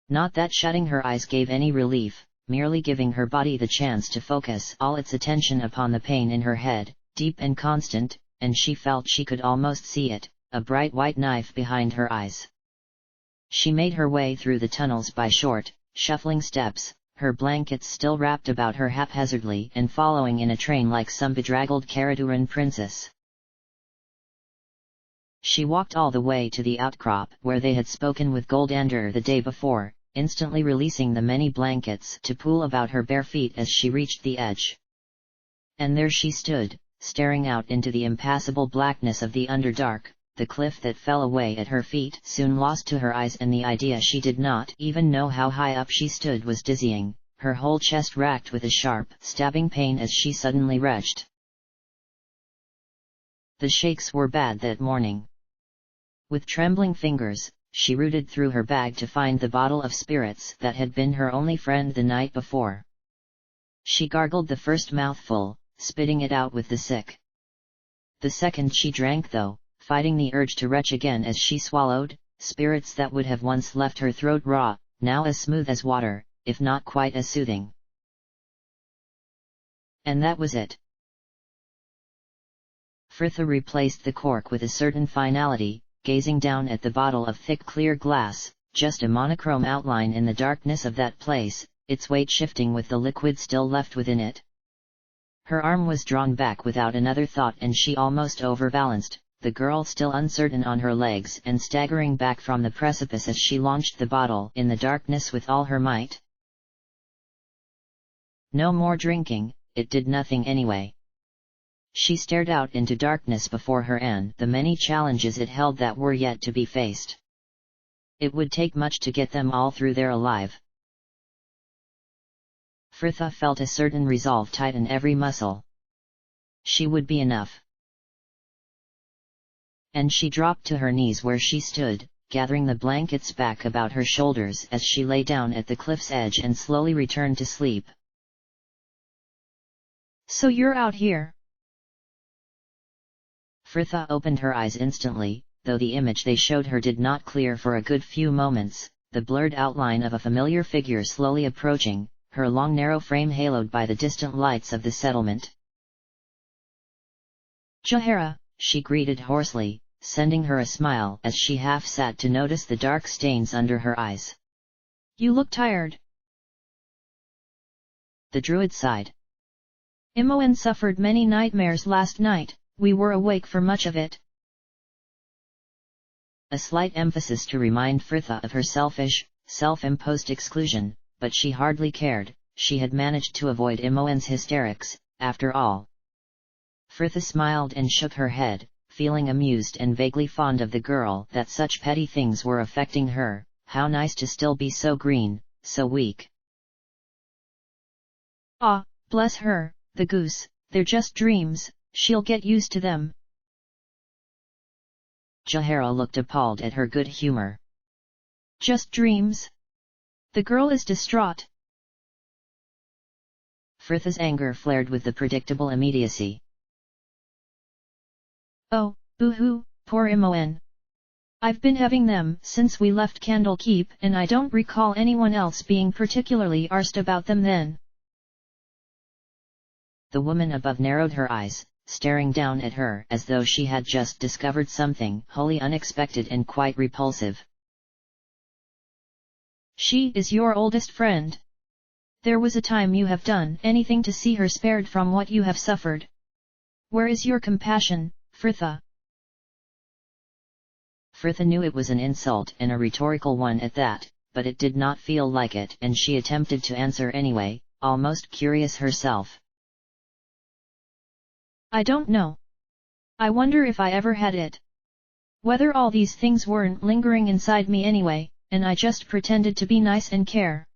Not that shutting her eyes gave any relief, merely giving her body the chance to focus all its attention upon the pain in her head, deep and constant, and she felt she could almost see it, a bright white knife behind her eyes. She made her way through the tunnels by short, shuffling steps, her blankets still wrapped about her haphazardly and following in a train like some bedraggled Karaduran princess. She walked all the way to the outcrop where they had spoken with Goldander the day before, instantly releasing the many blankets to pool about her bare feet as she reached the edge. And there she stood, staring out into the impassable blackness of the Underdark, the cliff that fell away at her feet soon lost to her eyes and the idea she did not even know how high up she stood was dizzying, her whole chest racked with a sharp, stabbing pain as she suddenly retched. The shakes were bad that morning. With trembling fingers, she rooted through her bag to find the bottle of spirits that had been her only friend the night before. She gargled the first mouthful, spitting it out with the sick. The second she drank though, fighting the urge to retch again as she swallowed, spirits that would have once left her throat raw, now as smooth as water, if not quite as soothing. And that was it. Fritha replaced the cork with a certain finality, gazing down at the bottle of thick clear glass, just a monochrome outline in the darkness of that place, its weight shifting with the liquid still left within it. Her arm was drawn back without another thought and she almost overbalanced, the girl still uncertain on her legs and staggering back from the precipice as she launched the bottle in the darkness with all her might. No more drinking, it did nothing anyway. She stared out into darkness before her and the many challenges it held that were yet to be faced. It would take much to get them all through there alive. Fritha felt a certain resolve tighten every muscle. She would be enough. And she dropped to her knees where she stood, gathering the blankets back about her shoulders as she lay down at the cliff's edge and slowly returned to sleep. So you're out here? Fritha opened her eyes instantly, though the image they showed her did not clear for a good few moments, the blurred outline of a familiar figure slowly approaching, her long narrow frame haloed by the distant lights of the settlement. Jahara, she greeted hoarsely, sending her a smile as she half sat to notice the dark stains under her eyes. You look tired. The druid sighed. Mon suffered many nightmares last night. We were awake for much of it. A slight emphasis to remind Fritha of her selfish, self-imposed exclusion, but she hardly cared, she had managed to avoid Imoen's hysterics, after all. Fritha smiled and shook her head, feeling amused and vaguely fond of the girl that such petty things were affecting her. How nice to still be so green, so weak. Ah, bless her, the goose, they're just dreams, she'll get used to them. Jaehaera looked appalled at her good humor. Just dreams? The girl is distraught. Fritha's anger flared with the predictable immediacy. Oh, boo-hoo, poor Imoen. I've been having them since we left Candlekeep and I don't recall anyone else being particularly arsed about them then. The woman above narrowed her eyes, staring down at her as though she had just discovered something wholly unexpected and quite repulsive. She is your oldest friend. There was a time you have done anything to see her spared from what you have suffered. Where is your compassion, Fritha? Fritha knew it was an insult and a rhetorical one at that, but it did not feel like it and she attempted to answer anyway, almost curious herself. I don't know. I wonder if I ever had it. Whether all these things weren't lingering inside me anyway, and I just pretended to be nice and care.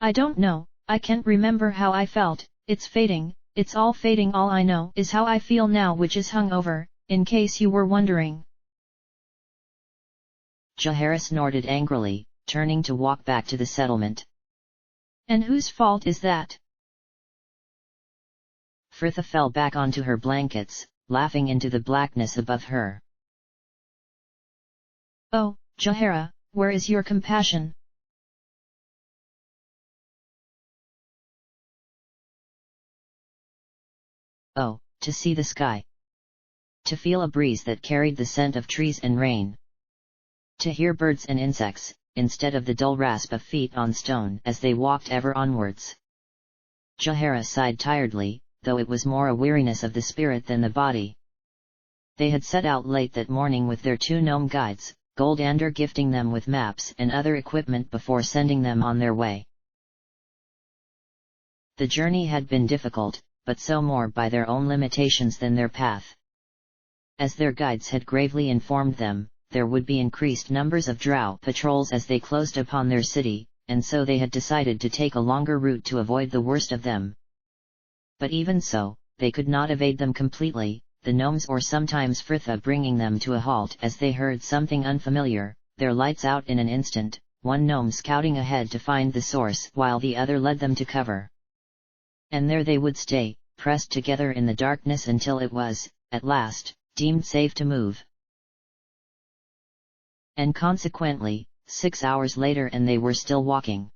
I don't know, I can't remember how I felt, it's fading, it's all fading. All I know is how I feel now, which is hungover, in case you were wondering. Jaehaera snorted angrily, turning to walk back to the settlement. And whose fault is that? Fritha fell back onto her blankets, laughing into the blackness above her. Oh, Jaehaera, where is your compassion? Oh, to see the sky. To feel a breeze that carried the scent of trees and rain. To hear birds and insects, instead of the dull rasp of feet on stone as they walked ever onwards. Jaehaera sighed tiredly, though it was more a weariness of the spirit than the body. They had set out late that morning with their 2 gnome guides, Goldander gifting them with maps and other equipment before sending them on their way. The journey had been difficult, but so more by their own limitations than their path. As their guides had gravely informed them, there would be increased numbers of Drow patrols as they closed upon their city, and so they had decided to take a longer route to avoid the worst of them. But even so, they could not evade them completely, the gnomes or sometimes Fritha bringing them to a halt as they heard something unfamiliar, their lights out in an instant, one gnome scouting ahead to find the source while the other led them to cover. And there they would stay, pressed together in the darkness until it was, at last, deemed safe to move. And consequently, 6 hours later and they were still walking.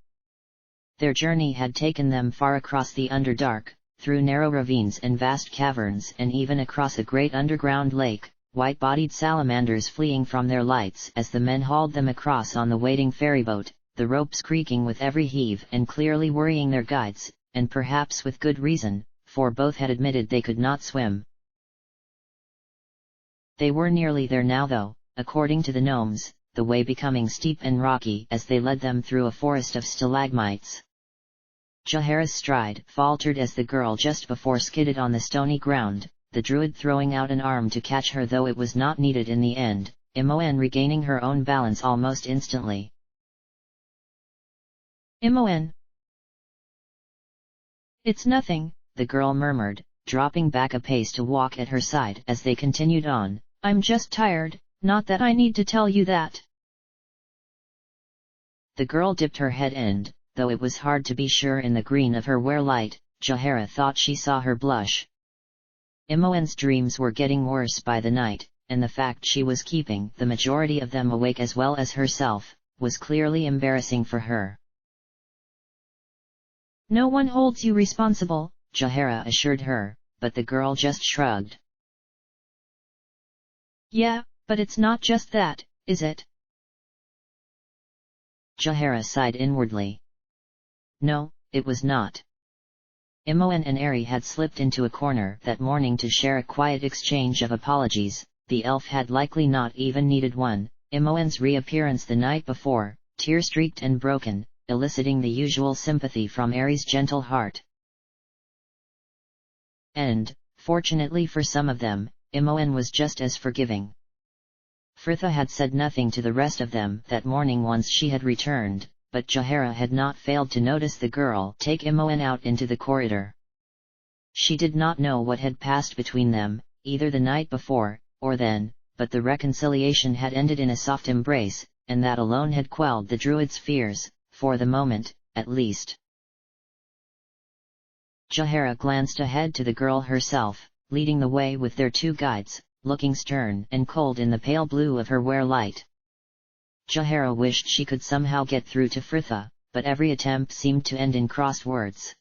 Their journey had taken them far across the Underdark, through narrow ravines and vast caverns and even across a great underground lake, white-bodied salamanders fleeing from their lights as the men hauled them across on the waiting ferryboat, the ropes creaking with every heave and clearly worrying their guides, and perhaps with good reason, for both had admitted they could not swim. They were nearly there now though, according to the gnomes, the way becoming steep and rocky as they led them through a forest of stalagmites. Jaehaera's stride faltered as the girl just before skidded on the stony ground, the druid throwing out an arm to catch her though it was not needed in the end, Imoen regaining her own balance almost instantly. Imoen. It's nothing, the girl murmured, dropping back a pace to walk at her side as they continued on. I'm just tired, not that I need to tell you that. The girl dipped her head and, though it was hard to be sure in the green of her wear-light, Jaehaera thought she saw her blush. Imoen's dreams were getting worse by the night, and the fact she was keeping the majority of them awake as well as herself, was clearly embarrassing for her. No one holds you responsible, Jaehaera assured her, but the girl just shrugged. Yeah, but it's not just that, is it? Jaehaera sighed inwardly. No, it was not. Imoen and Ari had slipped into a corner that morning to share a quiet exchange of apologies. The elf had likely not even needed one. Imoen's reappearance the night before, tear-streaked and broken, eliciting the usual sympathy from Aeris' gentle heart. And, fortunately for some of them, Imoen was just as forgiving. Fritha had said nothing to the rest of them that morning once she had returned, but Jaehaera had not failed to notice the girl take Imoen out into the corridor. She did not know what had passed between them, either the night before, or then, but the reconciliation had ended in a soft embrace, and that alone had quelled the druid's fears, for the moment, at least. Jaehaera glanced ahead to the girl herself, leading the way with their two guides, looking stern and cold in the pale blue of her wear-light. Jaehaera wished she could somehow get through to Fritha, but every attempt seemed to end in crossed words.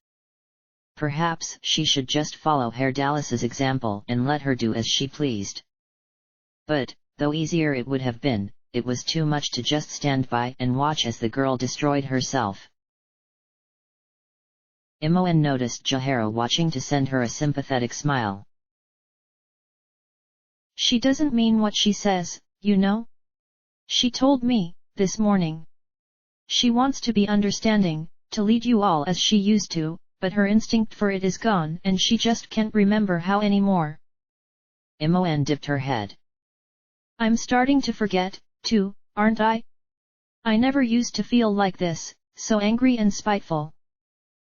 Perhaps she should just follow Herdalis's example and let her do as she pleased. But, though easier it would have been, it was too much to just stand by and watch as the girl destroyed herself. Imoen noticed Jaehaera watching to send her a sympathetic smile. She doesn't mean what she says, you know? She told me, this morning. She wants to be understanding, to lead you all as she used to, but her instinct for it is gone and she just can't remember how anymore. Imoen dipped her head. I'm starting to forget, too, aren't I? I never used to feel like this, so angry and spiteful.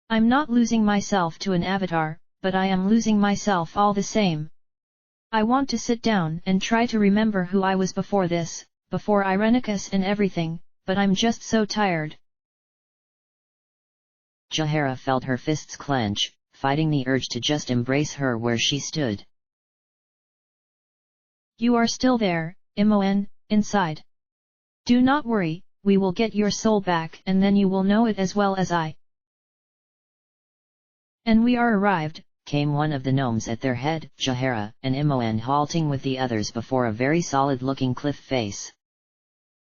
I'm not losing myself to an avatar, but I am losing myself all the same. I want to sit down and try to remember who I was before this, before Irenicus and everything, but I'm just so tired. Jaehaera felt her fists clench, fighting the urge to just embrace her where she stood. You are still there, Imoen, inside. Do not worry, we will get your soul back and then you will know it as well as I. And we are arrived, came one of the gnomes at their head, Jaehaera and Imoen halting with the others before a very solid-looking cliff face.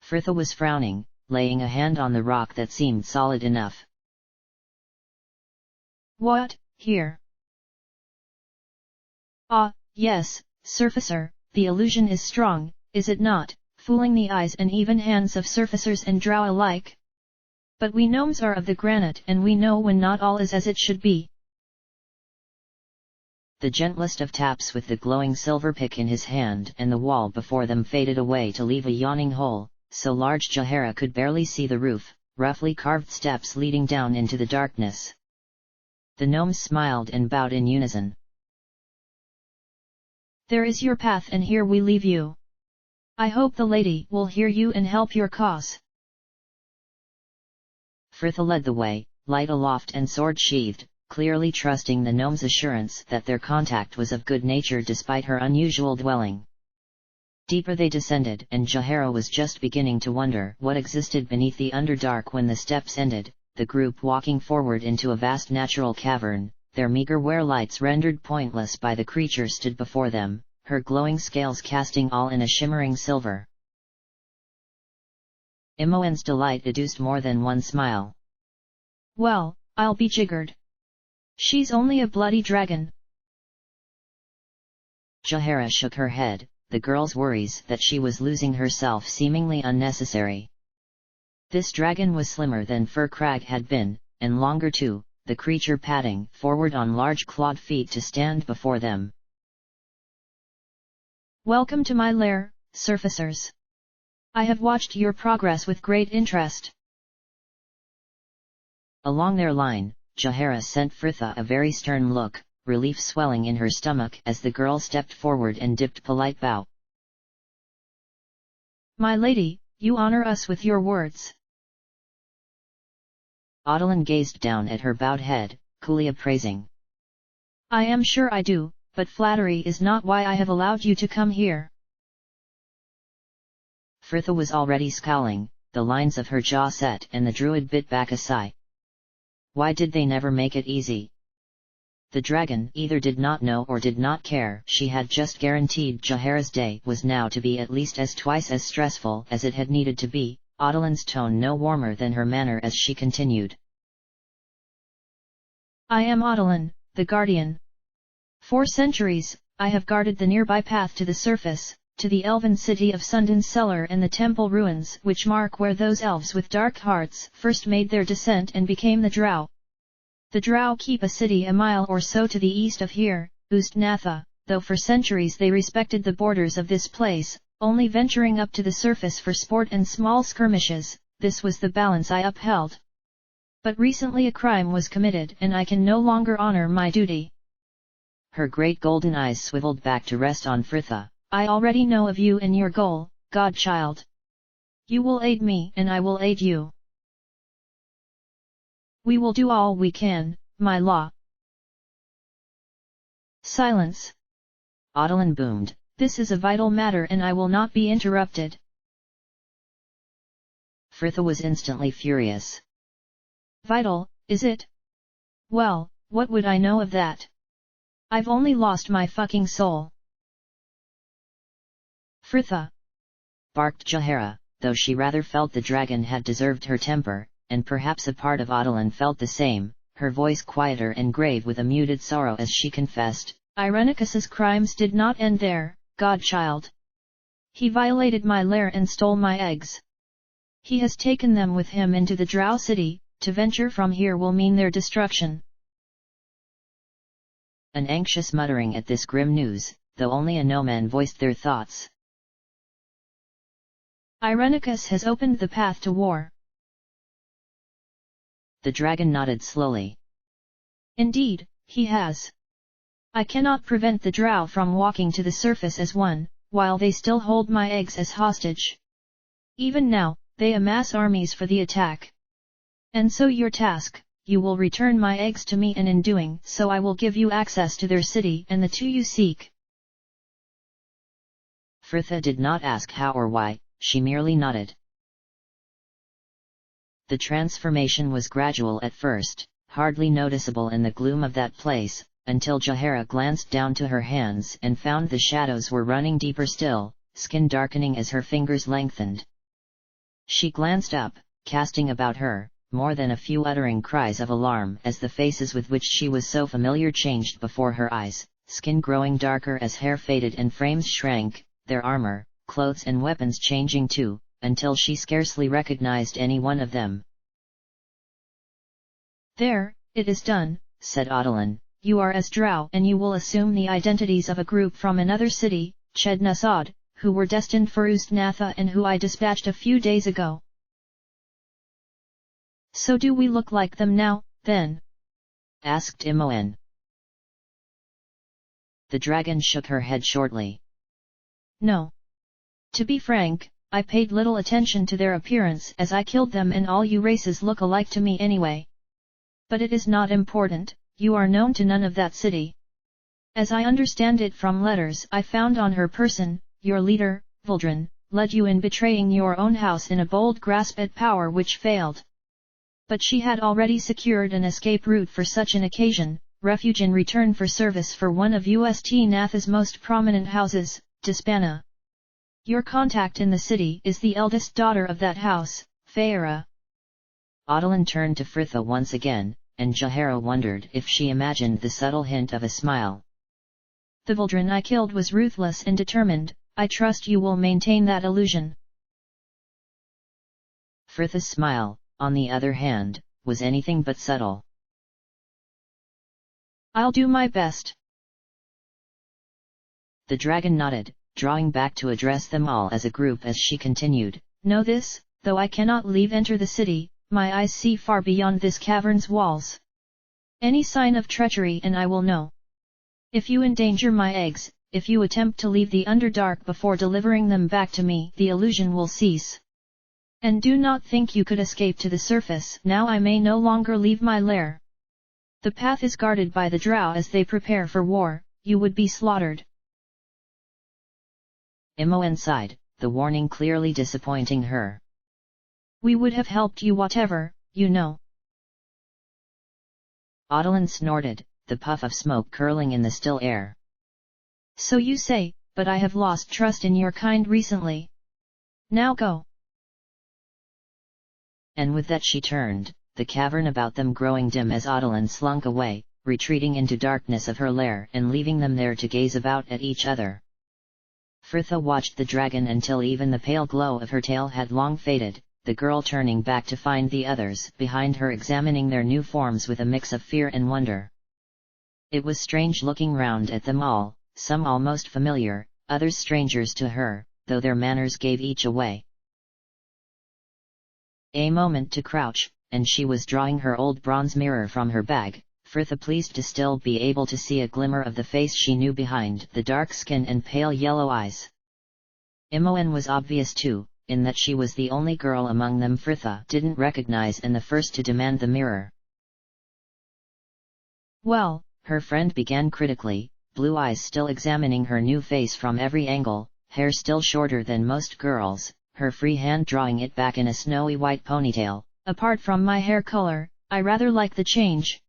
Fritha was frowning, laying a hand on the rock that seemed solid enough. What, here? Ah, yes, Surfacer, the illusion is strong, is it not, fooling the eyes and even hands of surfacers and drow alike? But we gnomes are of the granite and we know when not all is as it should be. The gentlest of taps with the glowing silver pick in his hand and the wall before them faded away to leave a yawning hole, so large Jaehaera could barely see the roof, roughly carved steps leading down into the darkness. The gnomes smiled and bowed in unison. There is your path and here we leave you. I hope the lady will hear you and help your cause. Fritha led the way, light aloft and sword sheathed, clearly trusting the gnome's assurance that their contact was of good nature despite her unusual dwelling. Deeper they descended and Jaehaera was just beginning to wonder what existed beneath the Underdark when the steps ended, the group walking forward into a vast natural cavern, their meager wear-lights rendered pointless by the creature stood before them, her glowing scales casting all in a shimmering silver. Imoen's delight educed more than one smile. Well, I'll be jiggered. She's only a bloody dragon. Jaehaera shook her head, the girl's worries that she was losing herself seemingly unnecessary. This dragon was slimmer than Fur Crag had been, and longer too, the creature padding forward on large clawed feet to stand before them. Welcome to my lair, surfacers. I have watched your progress with great interest. Along their line, Jaehaera sent Fritha a very stern look, relief swelling in her stomach as the girl stepped forward and dipped polite bow. My lady, you honor us with your words. Adeline gazed down at her bowed head, coolly appraising. I am sure I do, but flattery is not why I have allowed you to come here. Fritha was already scowling, the lines of her jaw set and the druid bit back a sigh. Why did they never make it easy? The dragon either did not know or did not care. She had just guaranteed Jaehaera's day was now to be at least twice as stressful as it had needed to be, Adeline's tone no warmer than her manner as she continued. I am Adeline, the Guardian. For centuries, I have guarded the nearby path to the surface, to the elven city of Sunden's Cellar and the temple ruins which mark where those elves with dark hearts first made their descent and became the Drow. The Drow keep a city a mile or so to the east of here, Ustnatha, though for centuries they respected the borders of this place, only venturing up to the surface for sport and small skirmishes. This was the balance I upheld. But recently a crime was committed and I can no longer honor my duty. Her great golden eyes swiveled back to rest on Fritha. I already know of you and your goal, godchild. You will aid me and I will aid you. We will do all we can, my law. Silence. Adeline boomed. This is a vital matter and I will not be interrupted. Fritha was instantly furious. Vital, is it? Well, what would I know of that? I've only lost my fucking soul. Fritha! Barked Jaheira, though she rather felt the dragon had deserved her temper, and perhaps a part of Adeline felt the same, her voice quieter and grave with a muted sorrow as she confessed, Irenicus's crimes did not end there, godchild. He violated my lair and stole my eggs. He has taken them with him into the Drow city. To venture from here will mean their destruction. An anxious muttering at this grim news, though only a gnome voiced their thoughts. Irenicus has opened the path to war. The dragon nodded slowly. Indeed, he has. I cannot prevent the Drow from walking to the surface as one, while they still hold my eggs as hostage. Even now, they amass armies for the attack. And so your task, you will return my eggs to me and in doing so I will give you access to their city and the two you seek. Fritha did not ask how or why, she merely nodded. The transformation was gradual at first, hardly noticeable in the gloom of that place, until Jaheira glanced down to her hands and found the shadows were running deeper still, skin darkening as her fingers lengthened. She glanced up, casting about her, more than a few uttering cries of alarm as the faces with which she was so familiar changed before her eyes, skin growing darker as hair faded and frames shrank, their armor, clothes and weapons changing too, until she scarcely recognized any one of them. There, it is done, said Adeline, you are as Drow and you will assume the identities of a group from another city, Chednusad, who were destined for Ustnatha and who I dispatched a few days ago. So do we look like them now, then? Asked Imoen. The dragon shook her head shortly. No. To be frank, I paid little attention to their appearance as I killed them and all you races look alike to me anyway. But it is not important, you are known to none of that city. As I understand it from letters I found on her person, your leader, Vuldren, led you in betraying your own house in a bold grasp at power which failed. But she had already secured an escape route for such an occasion, refuge in return for service for one of Ustnatha's most prominent houses, Dispana. Your contact in the city is the eldest daughter of that house, Feyre. Adeline turned to Fritha once again, and Jaheira wondered if she imagined the subtle hint of a smile. The Vuldren I killed was ruthless and determined, I trust you will maintain that illusion. Fritha's smile, on the other hand, was anything but subtle. I'll do my best. The dragon nodded, drawing back to address them all as a group as she continued, know this, though I cannot enter the city, my eyes see far beyond this cavern's walls. Any sign of treachery and I will know. If you endanger my eggs, if you attempt to leave the Underdark before delivering them back to me, the illusion will cease. And do not think you could escape to the surface. Now I may no longer leave my lair. The path is guarded by the Drow as they prepare for war, you would be slaughtered. Imoen sighed, the warning clearly disappointing her. We would have helped you whatever, you know. Adeline snorted, the puff of smoke curling in the still air. So you say, but I have lost trust in your kind recently. Now go. And with that she turned, the cavern about them growing dim as Adeline slunk away, retreating into darkness of her lair and leaving them there to gaze about at each other. Fritha watched the dragon until even the pale glow of her tail had long faded, the girl turning back to find the others behind her examining their new forms with a mix of fear and wonder. It was strange looking round at them all, some almost familiar, others strangers to her, though their manners gave each away. A moment to crouch, and she was drawing her old bronze mirror from her bag, Fritha pleased to still be able to see a glimmer of the face she knew behind the dark skin and pale yellow eyes. Imoen was obvious too, in that she was the only girl among them Fritha didn't recognize and the first to demand the mirror. Well, her friend began critically, blue eyes still examining her new face from every angle, hair still shorter than most girls', her free hand drawing it back in a snowy white ponytail. Apart from my hair color, I rather like the change.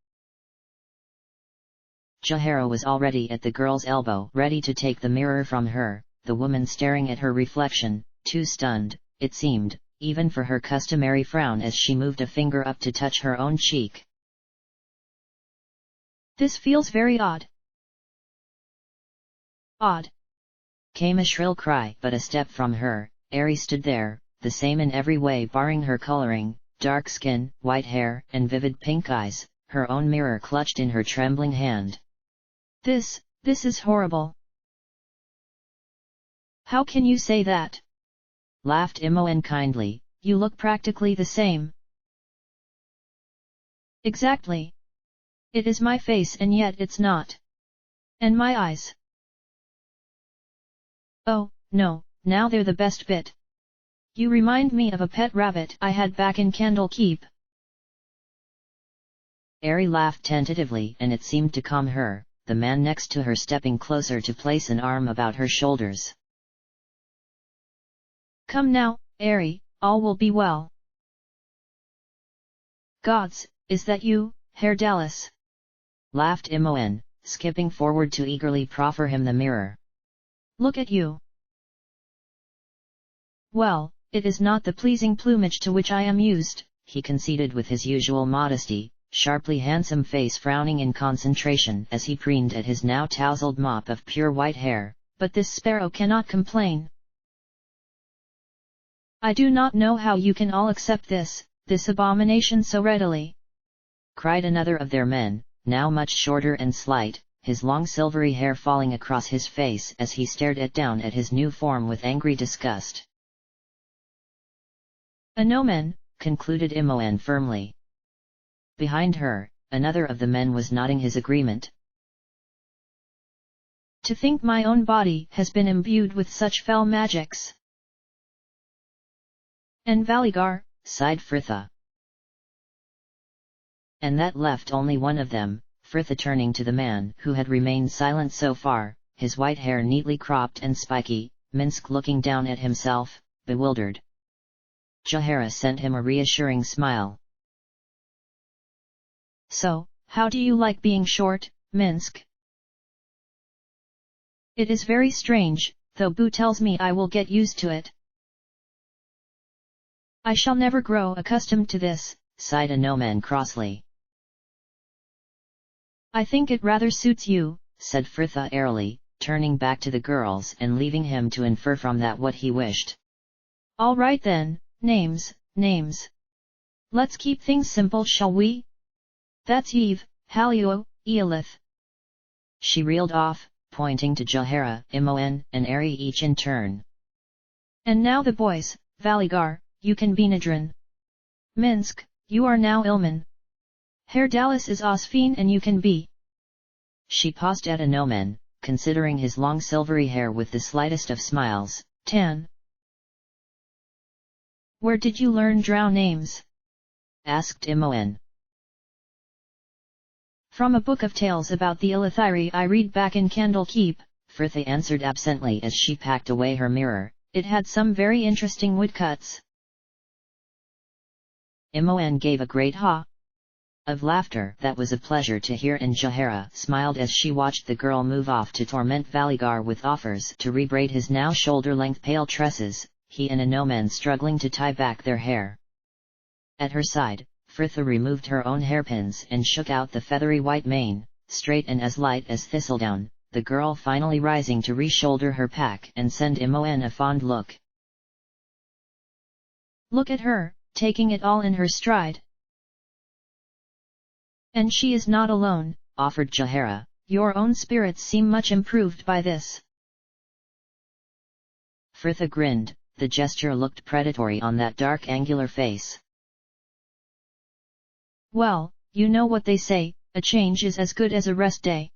Jaehaera was already at the girl's elbow ready to take the mirror from her, the woman staring at her reflection, too stunned, it seemed, even for her customary frown as she moved a finger up to touch her own cheek. This feels very odd. Odd. Came a shrill cry, but a step from her, Ari stood there, the same in every way barring her coloring, dark skin, white hair, and vivid pink eyes, her own mirror clutched in her trembling hand. This is horrible. How can you say that? Laughed Imoen kindly, you look practically the same. Exactly. It is my face and yet it's not. And my eyes. Oh, no, now they're the best bit. You remind me of a pet rabbit I had back in Candlekeep. Ari laughed tentatively and it seemed to calm her, the man next to her stepping closer to place an arm about her shoulders. Come now, Ari, all will be well. Gods, is that you, Herr Dallas? Laughed Imoen, skipping forward to eagerly proffer him the mirror. Look at you. Well, it is not the pleasing plumage to which I am used, he conceded with his usual modesty, sharply handsome face frowning in concentration as he preened at his now tousled mop of pure white hair, but this sparrow cannot complain. I do not know how you can all accept this abomination so readily. Cried another of their men, now much shorter and slight, his long silvery hair falling across his face as he stared down at his new form with angry disgust. A Gnome, concluded Imoen firmly. Behind her, another of the men was nodding his agreement. To think my own body has been imbued with such foul magics. And Valigar, sighed Fritha. And that left only one of them, Fritha turning to the man who had remained silent so far, his white hair neatly cropped and spiky, Minsk looking down at himself, bewildered. Jaehaera sent him a reassuring smile. So, how do you like being short, Minsk? It is very strange, though Boo tells me I will get used to it. I shall never grow accustomed to this, sighed a Gnome crossly. I think it rather suits you, said Fritha airily, turning back to the girls and leaving him to infer from that what he wished. All right then, names. Let's keep things simple, shall we? That's Eve, Halio, Eolith. She reeled off, pointing to Jaehaera, Imoen, and Ari each in turn. And now the boys, Valigar, you can be Nidrin. Minsk, you are now Ilman. Herr Dallas is Osfine and you can be. She paused at a Gnome, considering his long silvery hair with the slightest of smiles, Tan. Where did you learn Drow names? Asked Imoen. From a book of tales about the Ilithiri I read back in Candlekeep, Fritha answered absently as she packed away her mirror. It had some very interesting woodcuts. Imoen gave a great ha! Of laughter that was a pleasure to hear, and Jaehaera smiled as she watched the girl move off to torment Valigar with offers to rebraid his now shoulder-length pale tresses, he and a Gnome struggling to tie back their hair. At her side, Fritha removed her own hairpins and shook out the feathery white mane, straight and as light as thistledown, the girl finally rising to re-shoulder her pack and send Imoen a fond look. Look at her, taking it all in her stride. And she is not alone, offered Jaehaera. Your own spirits seem much improved by this. Fritha grinned, the gesture looked predatory on that dark angular face. Well, you know what they say, a change is as good as a rest day.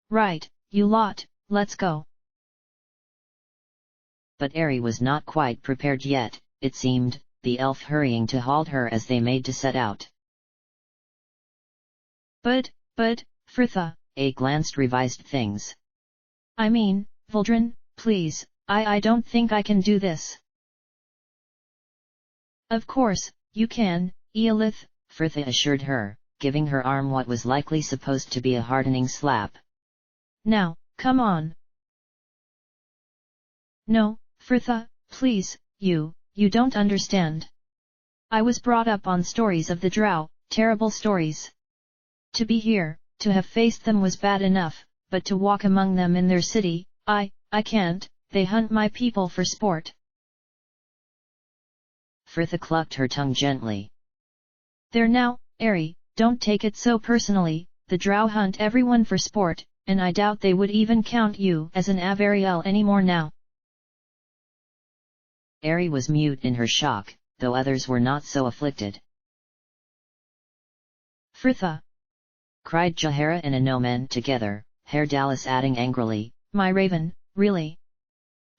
Right, you lot, let's go. But Ari was not quite prepared yet, it seemed, the elf hurrying to halt her as they made to set out. But, Fritha. A glanced revised things. I mean, Vuldren, please, I don't think I can do this. Of course, you can, Eolith, Fritha assured her, giving her arm what was likely supposed to be a hardening slap. Now, come on. No, Fritha, please, you don't understand. I was brought up on stories of the Drow, terrible stories. To be here, to have faced them was bad enough, but to walk among them in their city, I can't, they hunt my people for sport. Fritha clucked her tongue gently. There now, Ari, don't take it so personally, the Drow hunt everyone for sport, and I doubt they would even count you as an Avariel anymore now. Ari was mute in her shock, though others were not so afflicted. Fritha! cried Jaehaera and Gnome together, Herr Dallas adding angrily, my raven, really?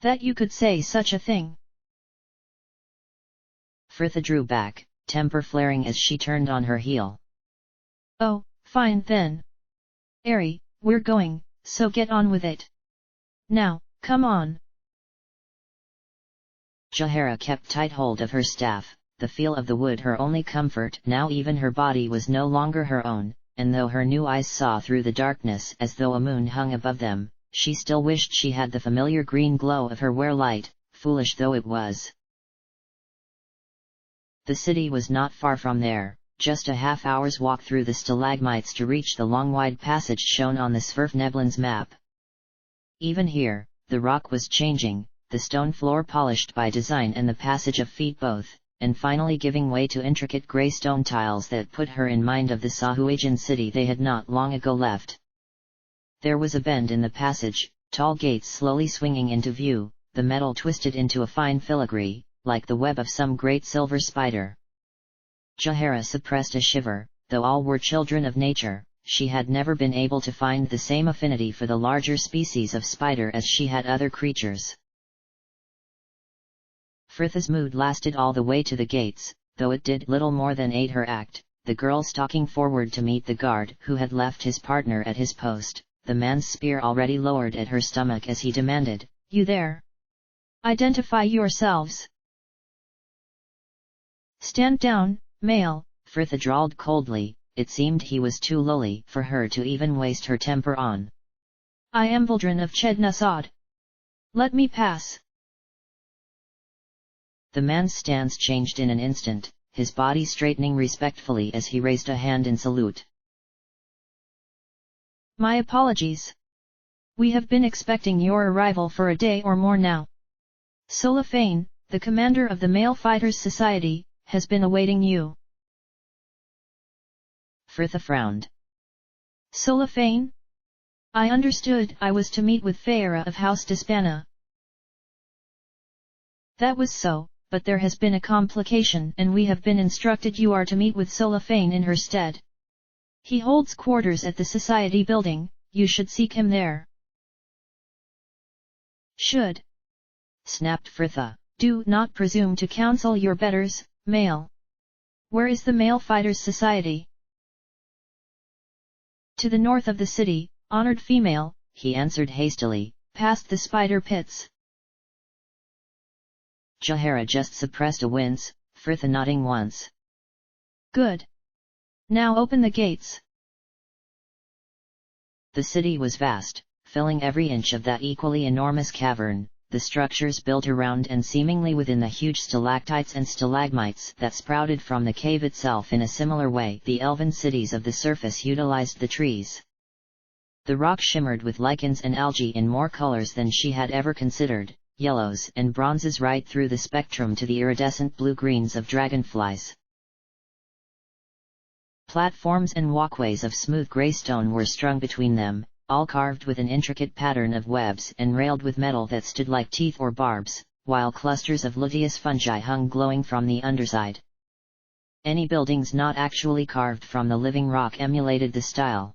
That you could say such a thing? Fritha drew back, temper flaring as she turned on her heel. Oh, fine then. Ari, we're going, so get on with it. Now, come on. Jaehaera kept tight hold of her staff, the feel of the wood her only comfort. Now even her body was no longer her own, and though her new eyes saw through the darkness as though a moon hung above them, she still wished she had the familiar green glow of her wear-light, foolish though it was. The city was not far from there, just a half-hour's walk through the stalagmites to reach the long wide passage shown on the Sverfneblen's map. Even here, the rock was changing, the stone floor polished by design and the passage of feet both, and finally giving way to intricate grey stone tiles that put her in mind of the Sahuagin city they had not long ago left. There was a bend in the passage, tall gates slowly swinging into view, the metal twisted into a fine filigree, like the web of some great silver spider. Jaehaera suppressed a shiver, though all were children of nature, she had never been able to find the same affinity for the larger species of spider as she had other creatures. Fritha's mood lasted all the way to the gates, though it did little more than aid her act, the girl stalking forward to meet the guard who had left his partner at his post, the man's spear already lowered at her stomach as he demanded, You there? Identify yourselves. Stand down, male, Fritha drawled coldly, it seemed he was too lowly for her to even waste her temper on. I am Vuldren of Chednusod. Let me pass. The man's stance changed in an instant, his body straightening respectfully as he raised a hand in salute. My apologies. We have been expecting your arrival for a day or more now. Solafane, the commander of the Male Fighters Society, has been awaiting you. Fritha frowned. Solafane? I understood I was to meet with Feyre of House Dispana. That was so, but there has been a complication and we have been instructed you are to meet with Solafane in her stead. He holds quarters at the Society building, you should seek him there. Should? Snapped Fritha. Do not presume to counsel your betters, male. Where is the Male Fighters Society? To the north of the city, honored female, he answered hastily, past the spider pits. Jaehaera just suppressed a wince, Fritha nodding once. Good. Now open the gates. The city was vast, filling every inch of that equally enormous cavern, the structures built around and seemingly within the huge stalactites and stalagmites that sprouted from the cave itself. In a similar way, the elven cities of the surface utilized the trees. The rock shimmered with lichens and algae in more colors than she had ever considered, yellows and bronzes right through the spectrum to the iridescent blue-greens of dragonflies. Platforms and walkways of smooth grey stone were strung between them, all carved with an intricate pattern of webs and railed with metal that stood like teeth or barbs, while clusters of luteous fungi hung glowing from the underside. Any buildings not actually carved from the living rock emulated the style.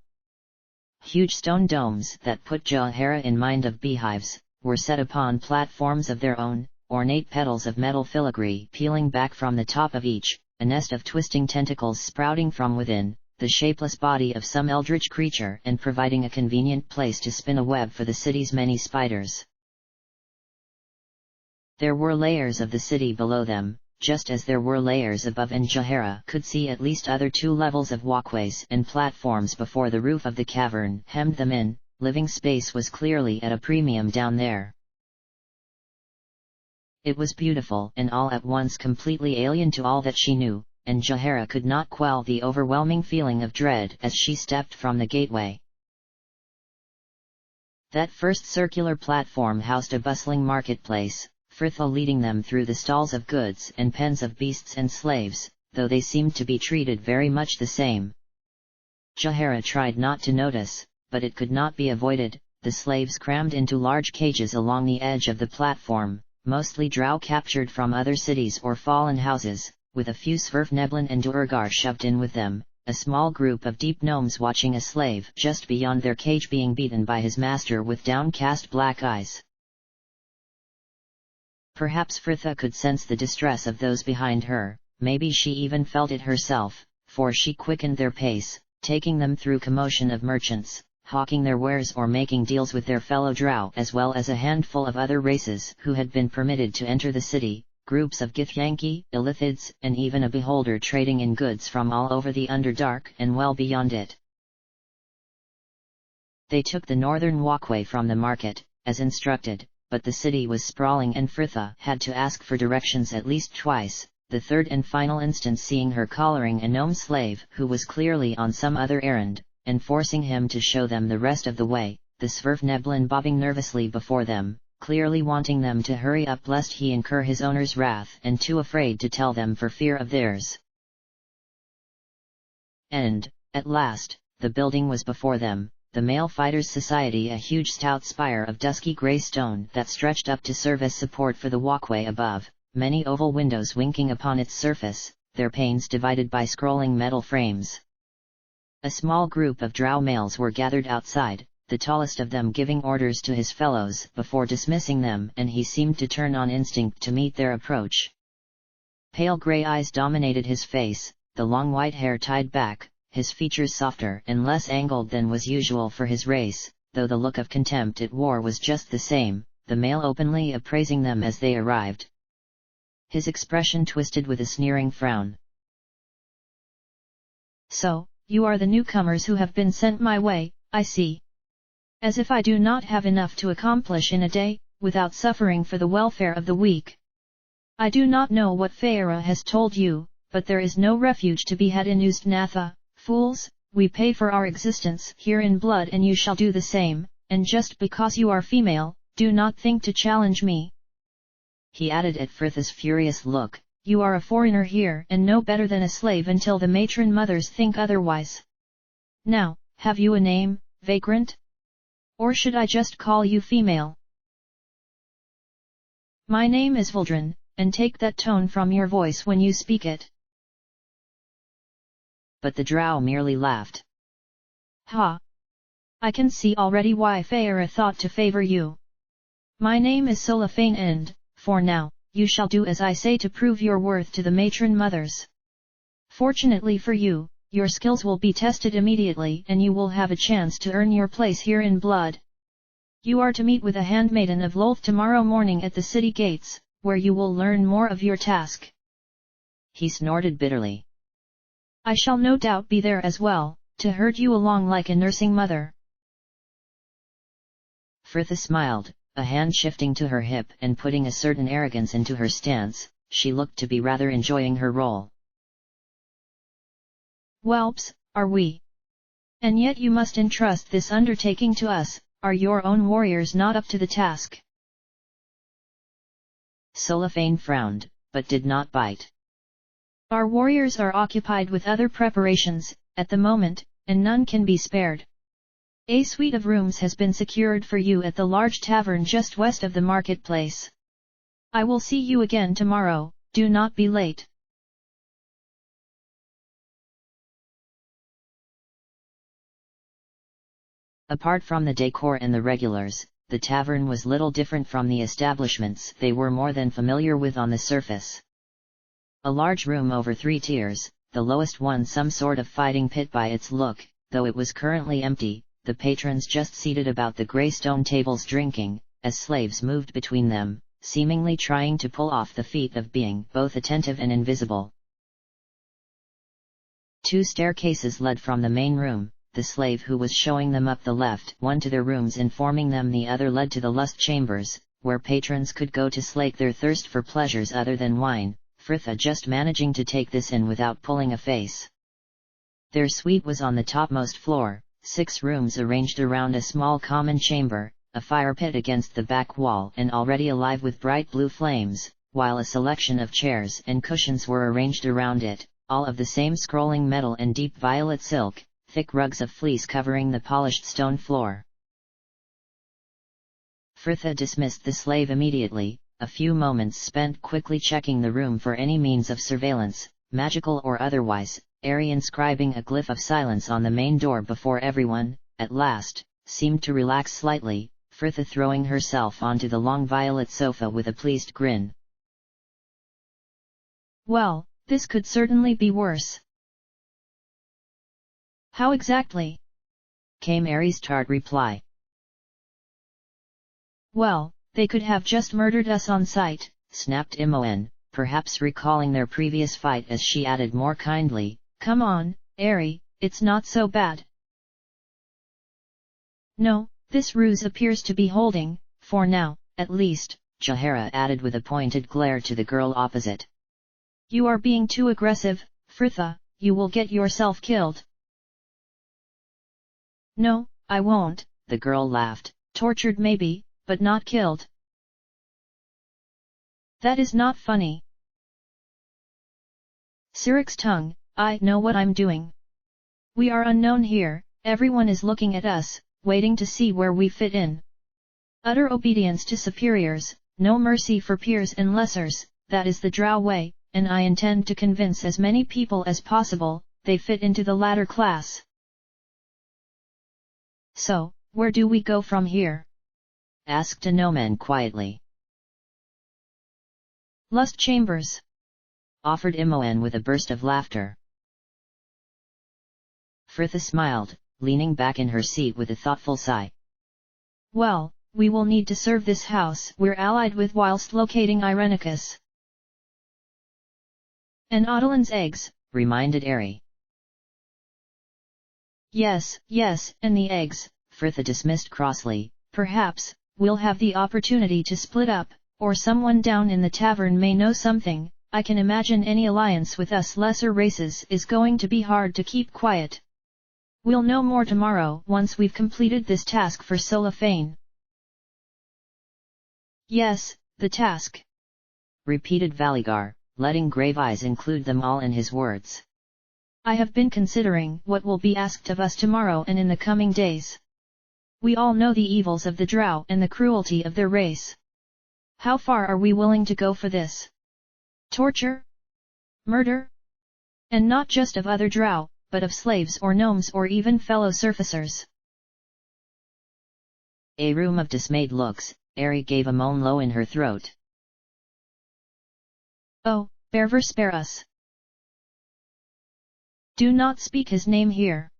Huge stone domes that put Jaheira in mind of beehives, were set upon platforms of their own, ornate petals of metal filigree peeling back from the top of each, a nest of twisting tentacles sprouting from within, the shapeless body of some eldritch creature and providing a convenient place to spin a web for the city's many spiders. There were layers of the city below them, just as there were layers above, and Jaheira could see at least other 2 levels of walkways and platforms before the roof of the cavern hemmed them in. Living space was clearly at a premium down there. It was beautiful and all at once completely alien to all that she knew, and Jaheira could not quell the overwhelming feeling of dread as she stepped from the gateway. That first circular platform housed a bustling marketplace, Fritha leading them through the stalls of goods and pens of beasts and slaves, though they seemed to be treated very much the same. Jaheira tried not to notice, but it could not be avoided. The slaves crammed into large cages along the edge of the platform, mostly Drow captured from other cities or fallen houses, with a few Svirfneblin and Duergar shoved in with them, a small group of deep gnomes watching a slave just beyond their cage being beaten by his master with downcast black eyes. Perhaps Fritha could sense the distress of those behind her, maybe she even felt it herself, for she quickened their pace, taking them through commotion of merchants, hawking their wares or making deals with their fellow Drow, as well as a handful of other races who had been permitted to enter the city, groups of Githyanki, Illithids, and even a beholder trading in goods from all over the Underdark and well beyond it. They took the northern walkway from the market, as instructed, but the city was sprawling and Fritha had to ask for directions at least twice, the third and final instance seeing her collaring a gnome slave who was clearly on some other errand, and forcing him to show them the rest of the way, the Svirfneblin bobbing nervously before them, clearly wanting them to hurry up lest he incur his owner's wrath and too afraid to tell them for fear of theirs. And, at last, the building was before them, the Male Fighters' Society, a huge stout spire of dusky grey stone that stretched up to serve as support for the walkway above, many oval windows winking upon its surface, their panes divided by scrolling metal frames. A small group of Drow males were gathered outside, the tallest of them giving orders to his fellows before dismissing them, and he seemed to turn on instinct to meet their approach. Pale grey eyes dominated his face, the long white hair tied back, his features softer and less angled than was usual for his race, though the look of contempt it wore was just the same, the male openly appraising them as they arrived. His expression twisted with a sneering frown. "So, you are the newcomers who have been sent my way, I see. As if I do not have enough to accomplish in a day, without suffering for the welfare of the weak. I do not know what Feyre has told you, but there is no refuge to be had in Ustnatha. Fools, we pay for our existence here in blood and you shall do the same, and just because you are female, do not think to challenge me." He added at Fritha's furious look, "You are a foreigner here and no better than a slave until the matron mothers think otherwise. Now, have you a name, vagrant? Or should I just call you female?" "My name is Vuldren, and take that tone from your voice when you speak it." But the Drow merely laughed. "Ha! I can see already why Feyre thought to favor you. My name is Solafane and, for now, you shall do as I say to prove your worth to the matron mothers. Fortunately for you, your skills will be tested immediately and you will have a chance to earn your place here in blood. You are to meet with a handmaiden of Lolth tomorrow morning at the city gates, where you will learn more of your task." He snorted bitterly. "I shall no doubt be there as well, to herd you along like a nursing mother." Fritha smiled, a hand shifting to her hip and putting a certain arrogance into her stance. She looked to be rather enjoying her role. "Whelps, are we? And yet you must entrust this undertaking to us. Are your own warriors not up to the task? Solophane frowned, but did not bite. Our warriors are occupied with other preparations, at the moment, and none can be spared. A suite of rooms has been secured for you at the large tavern just west of the marketplace. I will see you again tomorrow, do not be late. Apart from the decor and the regulars, the tavern was little different from the establishments they were more than familiar with on the surface. A large room over 3 tiers, the lowest one some sort of fighting pit by its look, though it was currently empty, the patrons just seated about the grey stone tables drinking, as slaves moved between them, seemingly trying to pull off the feat of being both attentive and invisible. 2 staircases led from the main room, the slave who was showing them up the left one to their rooms informing them the other led to the lust chambers, where patrons could go to slake their thirst for pleasures other than wine, Fritha just managing to take this in without pulling a face. Their suite was on the topmost floor, 6 rooms arranged around a small common chamber, a fire pit against the back wall and already alive with bright blue flames, while a selection of chairs and cushions were arranged around it, all of the same scrolling metal and deep violet silk, thick rugs of fleece covering the polished stone floor. Fritha dismissed the slave immediately, a few moments spent quickly checking the room for any means of surveillance, magical or otherwise, inscribing a glyph of silence on the main door before everyone, at last, seemed to relax slightly, Fritha throwing herself onto the long violet sofa with a pleased grin. Well, this could certainly be worse. How exactly? Came Aries' tart reply. Well, they could have just murdered us on sight, snapped Imoen, perhaps recalling their previous fight as she added more kindly, come on, Ari, it's not so bad. No, this ruse appears to be holding, for now, at least, Jaehaera added with a pointed glare to the girl opposite. You are being too aggressive, Fritha, you will get yourself killed. No, I won't, the girl laughed. Tortured maybe, but not killed. That is not funny. Sirik's tongue, I know what I'm doing. We are unknown here, everyone is looking at us, waiting to see where we fit in. Utter obedience to superiors, no mercy for peers and lessers, that is the Drow way, and I intend to convince as many people as possible, they fit into the latter class. So, where do we go from here? Asked a Gnome quietly. Lust chambers. Offered Imoen with a burst of laughter. Fritha smiled, leaning back in her seat with a thoughtful sigh. Well, we will need to serve this house we're allied with whilst locating Irenicus. And Adeline's eggs, reminded Ari. Yes, and the eggs, Fritha dismissed crossly. Perhaps, we'll have the opportunity to split up, or someone down in the tavern may know something. I can imagine any alliance with us lesser races is going to be hard to keep quiet. We'll know more tomorrow once we've completed this task for Solophane. Yes, the task. Repeated Valigar, letting grave eyes include them all in his words. I have been considering what will be asked of us tomorrow and in the coming days. We all know the evils of the Drow and the cruelty of their race. How far are we willing to go for this? Torture? Murder? And not just of other Drow, but of slaves or gnomes or even fellow surfacers. A room of dismayed looks, Ari gave a moan low in her throat. Oh, Berver spare us. Do not speak his name here.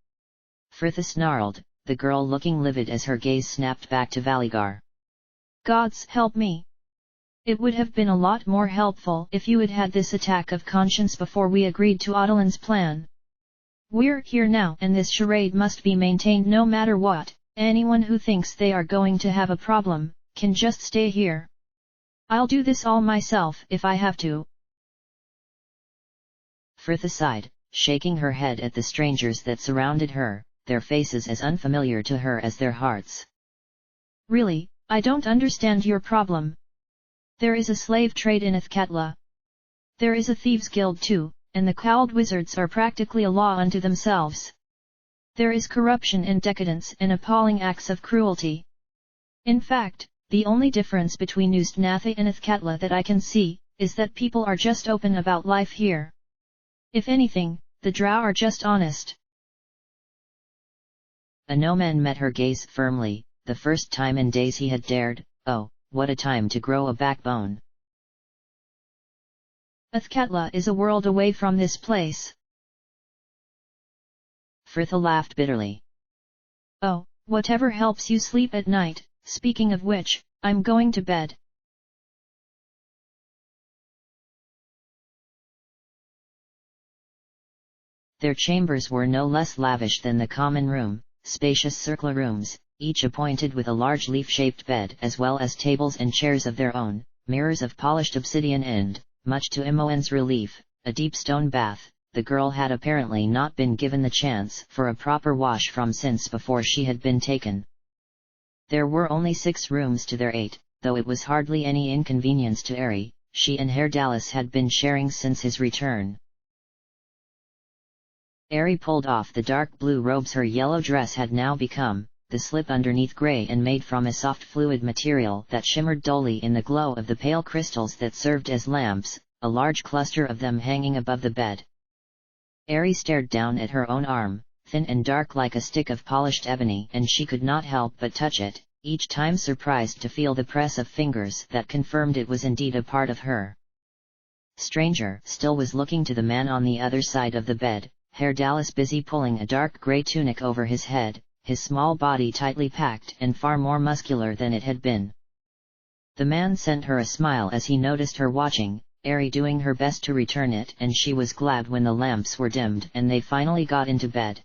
Fritha snarled, the girl looking livid as her gaze snapped back to Valigar. Gods help me. It would have been a lot more helpful if you had had this attack of conscience before we agreed to Adeline's plan. We're here now and this charade must be maintained no matter what. Anyone who thinks they are going to have a problem, can just stay here. I'll do this all myself if I have to. Fritha sighed, shaking her head at the strangers that surrounded her, their faces as unfamiliar to her as their hearts. Really, I don't understand your problem. There is a slave trade in Athkatla. There is a thieves' guild too, and the cowled wizards are practically a law unto themselves. There is corruption and decadence and appalling acts of cruelty. In fact, the only difference between Ustnatha and Athkatla that I can see, is that people are just open about life here. If anything, the Drow are just honest. A Gnome met her gaze firmly, the first time in days he had dared. Oh, what a time to grow a backbone. Athkatla is a world away from this place. Fritha laughed bitterly. Oh, whatever helps you sleep at night, speaking of which, I'm going to bed. Their chambers were no less lavish than the common room, spacious circular rooms, each appointed with a large leaf-shaped bed as well as tables and chairs of their own, mirrors of polished obsidian and, much to Imoen's relief, a deep stone bath. The girl had apparently not been given the chance for a proper wash from since before she had been taken. There were only 6 rooms to their 8, though it was hardly any inconvenience to Ari. She and Herdalis had been sharing since his return. Ari pulled off the dark blue robes her yellow dress had now become, the slip underneath grey and made from a soft fluid material that shimmered dully in the glow of the pale crystals that served as lamps, a large cluster of them hanging above the bed. Ari stared down at her own arm, thin and dark like a stick of polished ebony, and she could not help but touch it, each time surprised to feel the press of fingers that confirmed it was indeed a part of her. Stranger still was looking to the man on the other side of the bed, Herdalis busy pulling a dark grey tunic over his head, his small body tightly packed and far more muscular than it had been. The man sent her a smile as he noticed her watching, Ari doing her best to return it, and she was glad when the lamps were dimmed and they finally got into bed.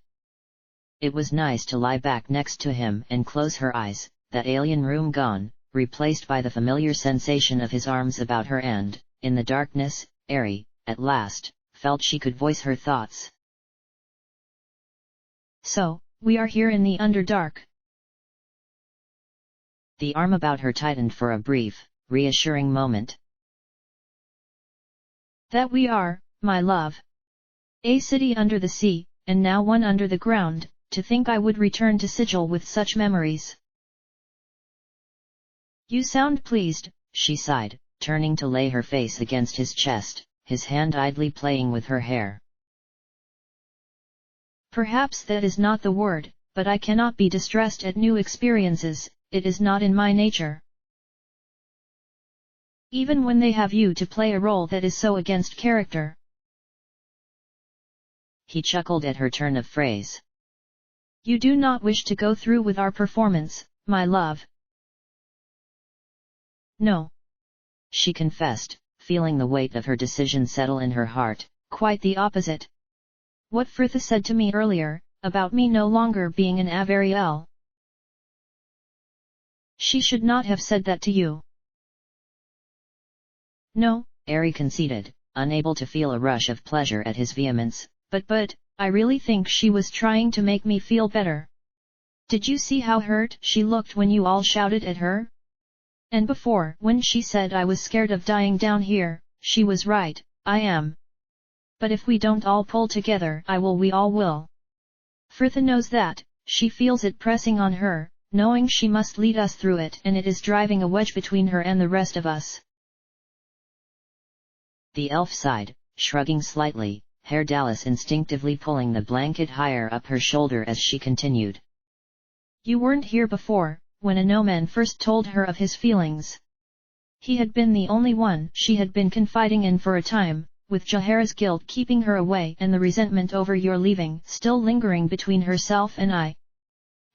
It was nice to lie back next to him and close her eyes, that alien room gone, replaced by the familiar sensation of his arms about her and, in the darkness, Ari, at last, felt she could voice her thoughts. So, we are here in the Underdark. The arm about her tightened for a brief, reassuring moment. That we are, my love. A city under the sea, and now one under the ground. To think I would return to Sigil with such memories. You sound pleased, she sighed, turning to lay her face against his chest, his hand idly playing with her hair. Perhaps that is not the word, but I cannot be distressed at new experiences, it is not in my nature. Even when they have you to play a role that is so against character. He chuckled at her turn of phrase. You do not wish to go through with our performance, my love. No. She confessed, feeling the weight of her decision settle in her heart. Quite the opposite. What Fritha said to me earlier, about me no longer being an Avariel. She should not have said that to you. No, Ari conceded, unable to feel a rush of pleasure at his vehemence. But, I really think she was trying to make me feel better. Did you see how hurt she looked when you all shouted at her? And before, when she said I was scared of dying down here, she was right, I am. But if we don't all pull together, we all will. Fritha knows that, she feels it pressing on her, knowing she must lead us through it, and it is driving a wedge between her and the rest of us. The elf sighed, shrugging slightly, Herdalis instinctively pulling the blanket higher up her shoulder as she continued. You weren't here before, when a Gnome first told her of his feelings. He had been the only one she had been confiding in for a time, with Jahara's guilt keeping her away and the resentment over your leaving still lingering between herself and I.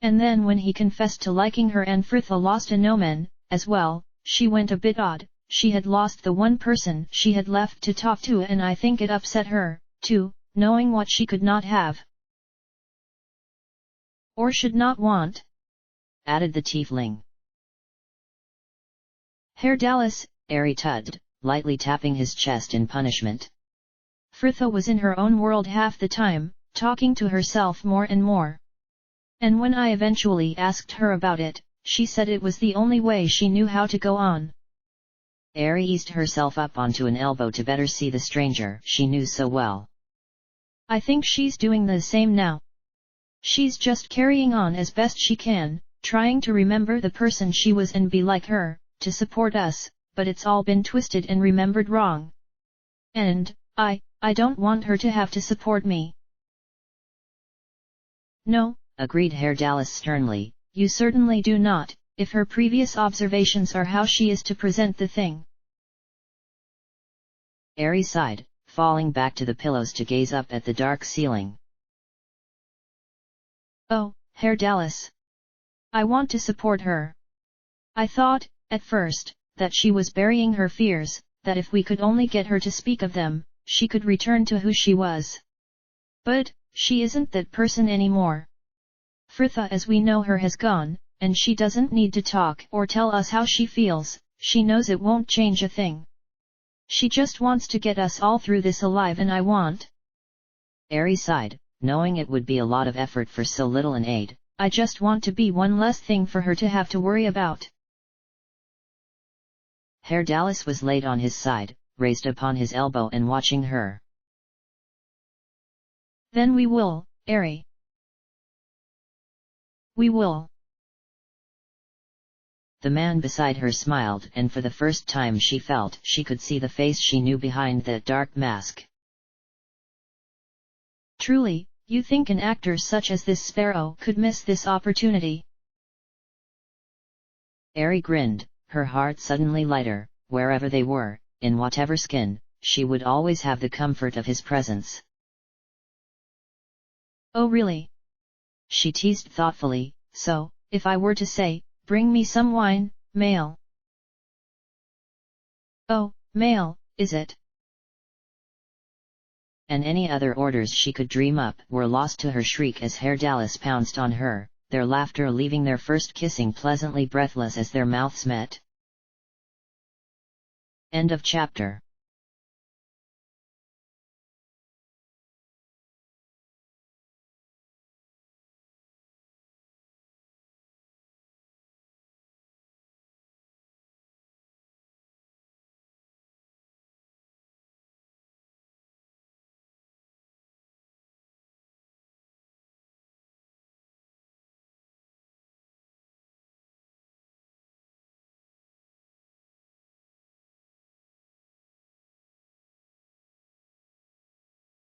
And then when he confessed to liking her and Fritha lost a Gnome, as well, she went a bit odd. She had lost the one person she had left to talk to, and I think it upset her, too, knowing what she could not have. Or should not want, added the tiefling. Herdalis, Ari tugged, lightly tapping his chest in punishment. Fritha was in her own world half the time, talking to herself more and more. And when I eventually asked her about it, she said it was the only way she knew how to go on. Ari eased herself up onto an elbow to better see the stranger she knew so well. I think she's doing the same now. She's just carrying on as best she can, trying to remember the person she was and be like her, to support us, but it's all been twisted and remembered wrong. And, I don't want her to have to support me. No, agreed Herr Dallas sternly, you certainly do not, if her previous observations are how she is to present the thing. Ari sighed, falling back to the pillows to gaze up at the dark ceiling. Oh, Herr Dallas. I want to support her. I thought, at first, that she was burying her fears, that if we could only get her to speak of them, she could return to who she was. But, she isn't that person anymore. Fritha as we know her has gone, and she doesn't need to talk or tell us how she feels, she knows it won't change a thing. She just wants to get us all through this alive and I want. Ari sighed, knowing it would be a lot of effort for so little an aid. I just want to be one less thing for her to have to worry about. Herr Dallas was laid on his side, raised upon his elbow and watching her. Then we will, Ari. We will. The man beside her smiled, and for the first time she felt she could see the face she knew behind that dark mask. Truly, you think an actor such as this sparrow could miss this opportunity? Ari grinned, her heart suddenly lighter. Wherever they were, in whatever skin, she would always have the comfort of his presence. Oh really? She teased thoughtfully, so, if I were to say, bring me some wine, male. Oh, male, is it? And any other orders she could dream up were lost to her shriek as Herr Dallas pounced on her, their laughter leaving their first kissing pleasantly breathless as their mouths met. End of chapter.